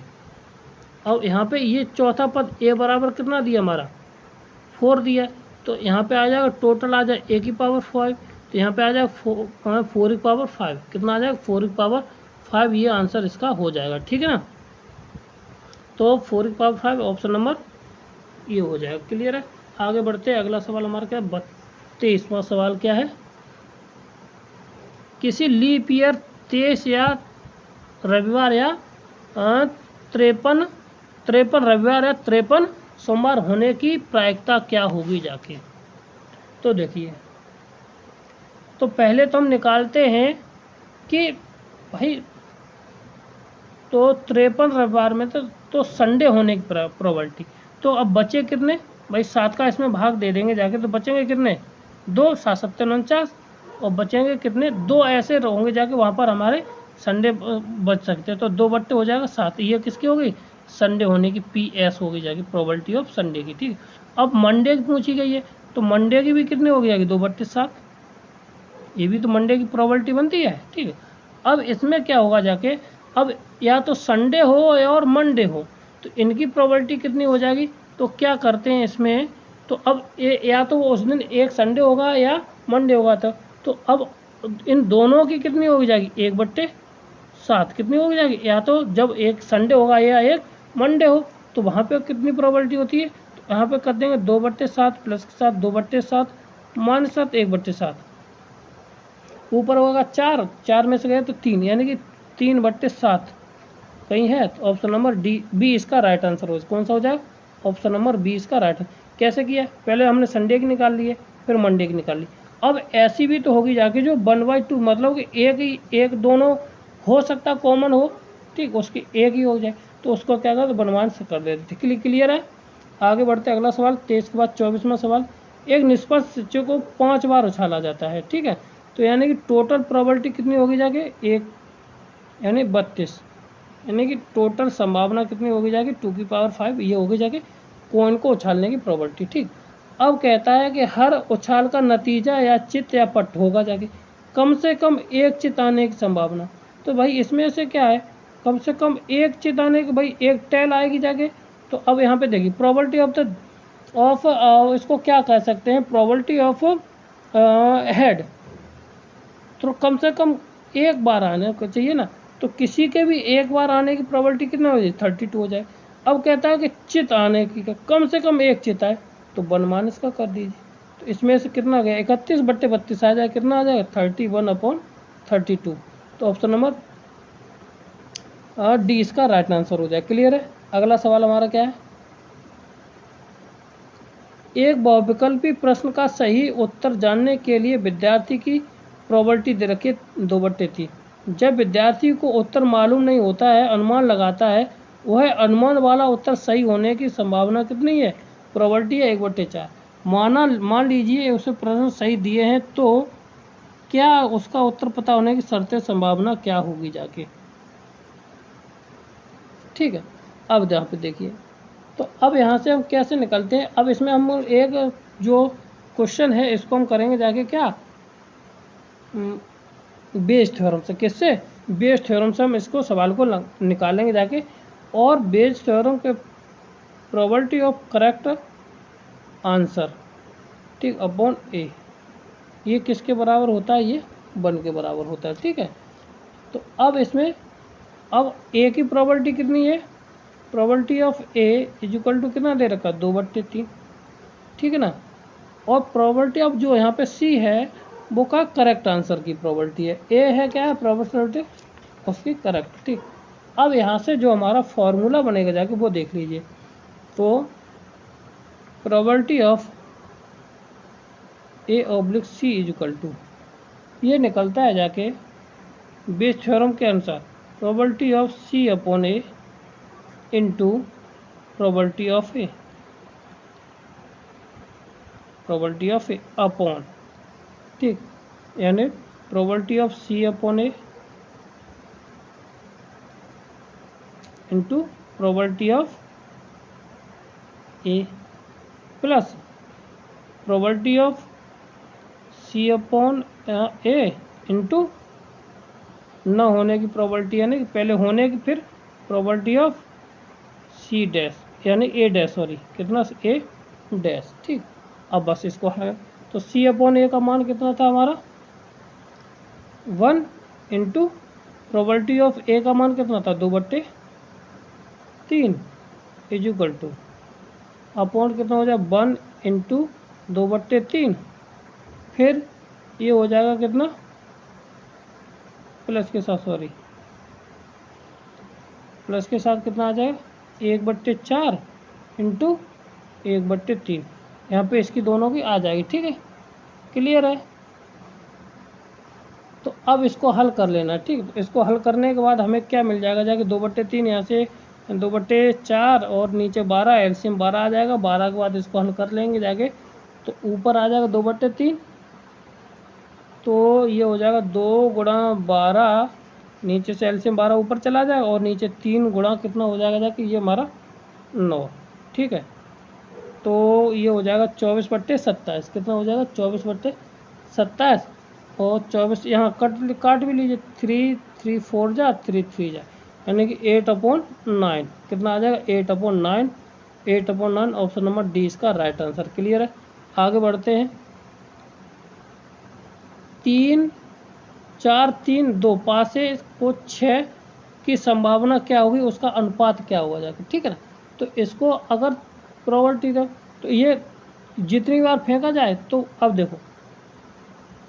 अब यहाँ पे ये चौथा पद a बराबर कितना दिया हमारा 4 दिया, तो यहाँ पे आ जाएगा टोटल आ जाए a की पावर 5, तो यहाँ पे आ जाएगा 4 की पावर 5, कितना आ जाएगा 4 की पावर 5, ये आंसर इसका हो जाएगा, ठीक है ना। तो 4 की पावर 5 ऑप्शन नंबर ये हो जाएगा, क्लियर है। आगे बढ़ते हैं, अगला सवाल हमारा क्या है, 32वां सवाल क्या है, किसी लीप ईयर 23 या रविवार या 53 रविवार या 53 सोमवार होने की प्रायिकता क्या होगी जाके। तो देखिए, तो पहले तो हम निकालते हैं कि भाई तो 53 रविवार में तो संडे होने की प्रोबेबिलिटी। तो अब बचे कितने भाई, 7 का इसमें भाग दे देंगे जाके, तो बचेंगे कितने 2, 7 7 49, और बचेंगे कितने 2 ऐसे होंगे जाके वहाँ पर हमारे संडे बच सकते हैं। तो 2 बट्टे हो जाएगा 7, ये किसकी हो गई, संडे होने की PS होगी जाके, प्रोबेबिलिटी ऑफ संडे की, ठीक। अब मंडे की पूछी गई है, तो मंडे की भी कितने हो गई, 2 बट्टे 7, ये भी तो मंडे की प्रोबेबिलिटी बनती है, ठीक है। अब इसमें क्या होगा जाके, अब या तो संडे हो और मंडे हो, तो इनकी प्रोबेबिलिटी कितनी हो जाएगी। तो क्या करते हैं इसमें, तो अब या तो उस दिन एक संडे होगा या मंडे होगा, तो अब इन दोनों की कितनी होगी जाएगी 1/7 कितनी होगी जाएगी, या तो जब एक संडे होगा या एक मंडे हो तो वहाँ पे कितनी प्रोबेबिलिटी होती है, तो यहाँ पे कर देंगे 2/7 प्लस के साथ 2/7 -7 1/7, ऊपर होगा 4, 4 में से गए तो 3 यानी कि 3/7 कहीं है, तो ऑप्शन नंबर डी बी इसका राइट आंसर हो, कौन सा हो जाएगा, ऑप्शन नंबर बी इसका राइट आंसर। कैसे किया, पहले हमने संडे की निकाल लिए फिर मंडे की निकाल ली, अब ऐसी भी तो होगी जाके जो 1/2 मतलब कि एक दोनों हो सकता कॉमन हो, ठीक, उसकी एक ही हो जाए तो उसको क्या करते बनवान से कर देते। क्लियर है, आगे बढ़ते अगला सवाल 23 के बाद 24वां सवाल। एक निष्पक्ष सिक्के को 5 बार उछाला जाता है, ठीक है, तो यानी कि टोटल प्रोबेबिलिटी कितनी होगी जाके एक यानी 32, यानी कि टोटल संभावना कितनी होगी जाके 2⁵, ये होगी जाके कॉइन को उछालने की प्रोबेबिलिटी, ठीक। अब कहता है कि हर उछाल का नतीजा या चित या पट होगा जाके कम से कम एक चित आने की संभावना, तो भाई इसमें से क्या है कम से कम एक चित आने की, भाई एक टेल आएगी जाके, तो अब यहाँ पे देखिए प्रोबेबिलिटी ऑफ इसको क्या कह सकते हैं, प्रोबेबिलिटी ऑफ हेड, तो कम से कम एक बार आने को चाहिए ना, तो किसी के भी एक बार आने की प्रोबेबिलिटी कितना हो जाए 32 हो जाए। अब कहता है कि चित आने की कम से कम एक चित आए, तो 1 - का कर दीजिए, तो इसमें से कितना आ गया 31/32 आ जाए, कितना आ जाएगा 31/32, तो ऑप्शन नंबर डी इसका राइट आंसर हो जाए। क्लियर है, अगला सवाल हमारा क्या है, एक बहुविकल्पी प्रश्न का सही उत्तर जानने के लिए विद्यार्थी की प्रोबेबिलिटी दे रखी 2/3। जब विद्यार्थी को उत्तर मालूम नहीं होता है, अनुमान लगाता है, वह अनुमान वाला उत्तर सही होने की संभावना कितनी है, प्रोबेबिलिटी है 1/4। मान लीजिए उसे प्रश्न सही दिए हैं, तो क्या उसका उत्तर पता होने की शर्तें संभावना क्या होगी जाके, ठीक है। अब यहाँ पे देखिए, तो अब यहाँ से हम कैसे निकलते हैं, अब इसमें हम एक जो क्वेश्चन है इसको हम करेंगे जाके क्या बेस थ्योरम से, किससे, बेस थ्योरम से हम इसको सवाल को निकालेंगे जाके, और बेस थ्योरम के प्रोबेबिलिटी ऑफ करेक्ट आंसर, ठीक, अपॉन ए, ये किसके बराबर होता है, ये 1 के बराबर होता है, ठीक है। तो अब इसमें अब ए की प्रोबेबिलिटी कितनी है, probability of A equal to कितना दे रखा 2/3, ठीक है ना, और प्रोबेबिलिटी ऑफ जो यहाँ पे सी है वो का करेक्ट आंसर की प्रोबेबिलिटी है, ए है क्या है प्रोबेबिलिटी उसकी करेक्ट, ठीक। अब यहाँ से जो हमारा फॉर्मूला बनेगा जाके वो देख लीजिए, तो probability of A/C equal to ये निकलता है जाके बेस थ्योरम के अनुसार probability of C/A into probability of A, probability of A upon, ठीक, यानी probability of C/A into probability of A plus probability of C/A into न होने की प्रोबेबिलिटी, यानी कि पहले होने की फिर प्रोबेबिलिटी ऑफ C डैश यानी A डैश, सॉरी कितना A डैश, ठीक। अब बस इसको है तो C/A का मान कितना था हमारा 1 इंटू प्रोबेबिलिटी ऑफ ए का मान कितना था 2/3 इक्वल टू अपॉन कितना हो जाए 1 इंटू 2/3, फिर ये हो जाएगा कितना प्लस के साथ, सॉरी प्लस के साथ कितना आ जाएगा 1/4 इंटू 1/3, यहाँ पे इसकी दोनों की आ जाएगी, ठीक है। क्लियर है, तो अब इसको हल कर लेना, ठीक। इसको हल करने के बाद हमें क्या मिल जाएगा जाके 2/3, यहाँ से 2/4 और नीचे 12, एलसीएम 12 आ जाएगा, 12 के बाद इसको हल कर लेंगे जाके, तो ऊपर आ जाएगा 2/3, तो ये हो जाएगा 2 गुणा 12, नीचे से एलसीएम 12 ऊपर चला जाएगा और नीचे 3 गुणा कितना हो जाएगा जाके ये हमारा 9, ठीक है। तो ये हो जाएगा 24/27, कितना हो जाएगा 24/27, और 24 यहाँ काट भी लीजिए, 3 3 4 जा 3 3 जा, यानी कि 8/9 कितना आ जाएगा 8/9, 8/9 ऑप्शन नंबर डी इसका राइट आंसर। क्लियर है, आगे बढ़ते हैं 3 4 3 2 5 से को 6 की संभावना क्या होगी, उसका अनुपात क्या होगा जाके, ठीक है ना। तो इसको अगर प्रोबेबिलिटी तो ये जितनी बार फेंका जाए, तो अब देखो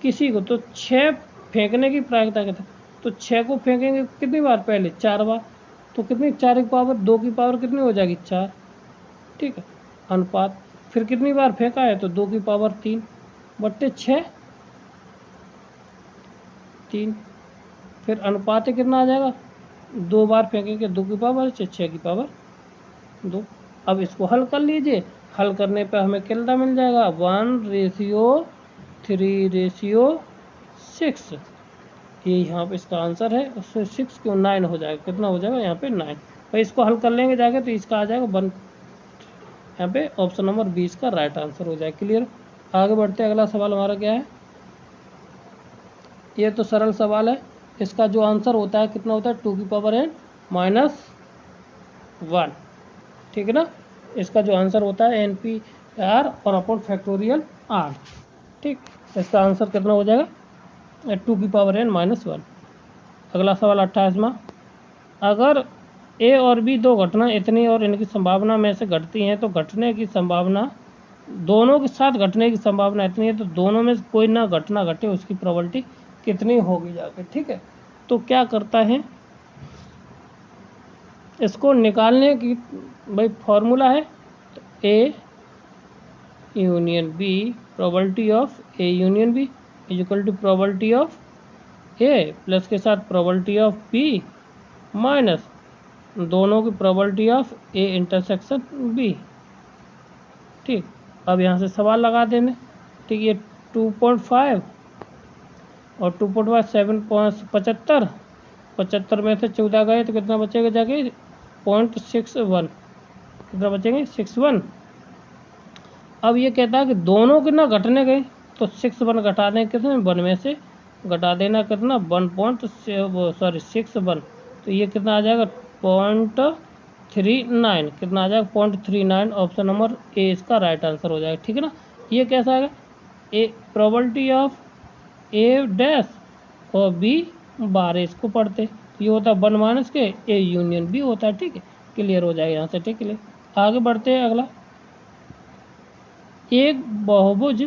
किसी को तो 6 फेंकने की प्रायिकता कहते हैं, तो 6 को फेंकेंगे कितनी बार, पहले 4 बार, तो कितनी 4 की पावर 2 की पावर कितनी हो जाएगी 4, ठीक है, अनुपात। फिर कितनी बार फेंका है, तो 2 की पावर 3 बट्टे 6 3, फिर अनुपात कितना आ जाएगा, 2 बार फेंकेंगे 2 की पावर 6 की पावर 2। अब इसको हल कर लीजिए, हल करने पे हमें कितना मिल जाएगा, 1:3:6। ये यहाँ पे इसका आंसर है, उससे 6 क्यों 9 हो जाएगा, कितना हो जाएगा यहाँ पे 9। भाई इसको हल कर लेंगे जाके, तो इसका आ जाएगा 1, यहाँ पे ऑप्शन नंबर 20 का राइट आंसर हो जाएगा। क्लियर। आगे बढ़ते हैं, अगला सवाल हमारा क्या है, ये तो सरल सवाल है। इसका जो आंसर होता है कितना होता है, 2n-1, ठीक है ना। इसका जो आंसर होता है NPR और अपॉन फैक्टोरियल R, ठीक। इसका आंसर कितना हो जाएगा, 2n-1। अगला सवाल 28वां, अगर A और B दो घटना इतनी और इनकी संभावना में से घटती हैं, तो घटने की संभावना, दोनों के साथ घटने की संभावना इतनी है, तो दोनों में से कोई ना घटना घटे उसकी प्रोबेबिलिटी कितनी होगी जाके, ठीक है। तो क्या करता है, इसको निकालने की भाई फॉर्मूला है, तो A union B, probability of A union B is equal to probability of A plus के साथ प्रोबेबिलिटी ऑफ B माइनस दोनों की probability of A intersection B, ठीक। अब यहाँ से सवाल लगा देने, ठीक। ये 2.5 और 2.5 7.75, 75 में से 14 गए तो कितना बचेगा जाके 0.61, कितना बचेंगे 61। अब ये कहता है कि दोनों कितना घटने गए, तो 61 घटा दें, कितने 1 में से घटा देना कितना 6:1, तो ये कितना आ जाएगा 0.39, कितना आ जाएगा 0.39। ऑप्शन नंबर ए इसका राइट आंसर हो जाएगा, ठीक है ना। ये कैसा है, ए प्रोबेबिलिटी ऑफ A डैश और B बार, इसको पढ़ते, ये होता है 1 माइनस के A यूनियन B होता है, ठीक है। क्लियर हो जाएगा यहाँ से, ठीक है। आगे बढ़ते हैं, अगला, एक बहुभुज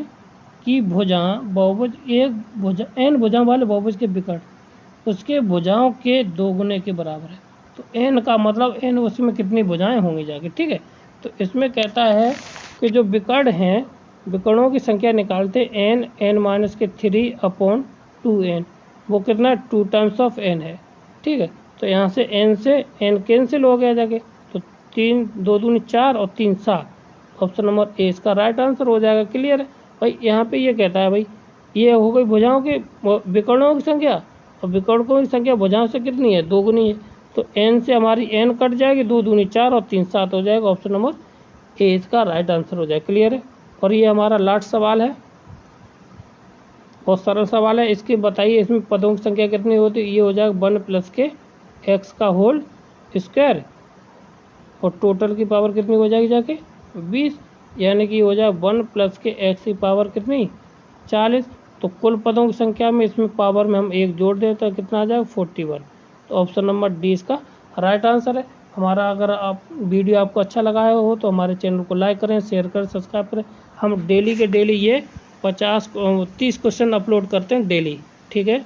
की भुजा, बहुभुज एक भुजा n भुजाओं वाले बहुभुज के विकर्ण उसके भुजाओं के 2 गुने के बराबर है। तो n का मतलब n उसमें कितनी भुजाएं होंगी जाके, ठीक है। तो इसमें कहता है कि जो विकर्ण हैं, विकर्णों की संख्या निकालते n-3/2n, वो कितना 2 टाइम्स ऑफ n है, ठीक है। तो यहाँ से n से n कैंसिल हो गया जाके, तो 3 2 दूनी 4 और 3 7, ऑप्शन नंबर ए इसका राइट आंसर हो जाएगा। क्लियर है भाई। यहाँ पे ये कहता है भाई, ये हो गई भुजाओं के विकर्णों की संख्या, और विकर्णों की संख्या भुजाओं से कितनी है 2 गुनी है, तो n से हमारी n कट जाएगी, 2 दूनी 4 और 3 7 हो जाएगा, ऑप्शन नंबर ए इसका राइट आंसर हो जाएगा। क्लियर है। और ये हमारा लास्ट सवाल है, बहुत सरल सवाल है। इसके बताइए, इसमें पदों की संख्या कितनी होती है, ये हो जाएगा 1 प्लस के x का होल स्क्वायर, और टोटल की पावर कितनी हो जाएगी जाके 20, यानी कि हो जाए 1 प्लस के x की पावर कितनी 40। तो कुल पदों की संख्या में इसमें पावर में हम 1 जोड़ दें तो कितना आ जाएगा 41। तो ऑप्शन नंबर डी इसका राइट आंसर है हमारा। अगर आप वीडियो आपको अच्छा लगा हो तो हमारे चैनल को लाइक करें, शेयर करें, सब्सक्राइब करें। हम डेली के डेली ये 30 क्वेश्चन अपलोड करते हैं डेली, ठीक है।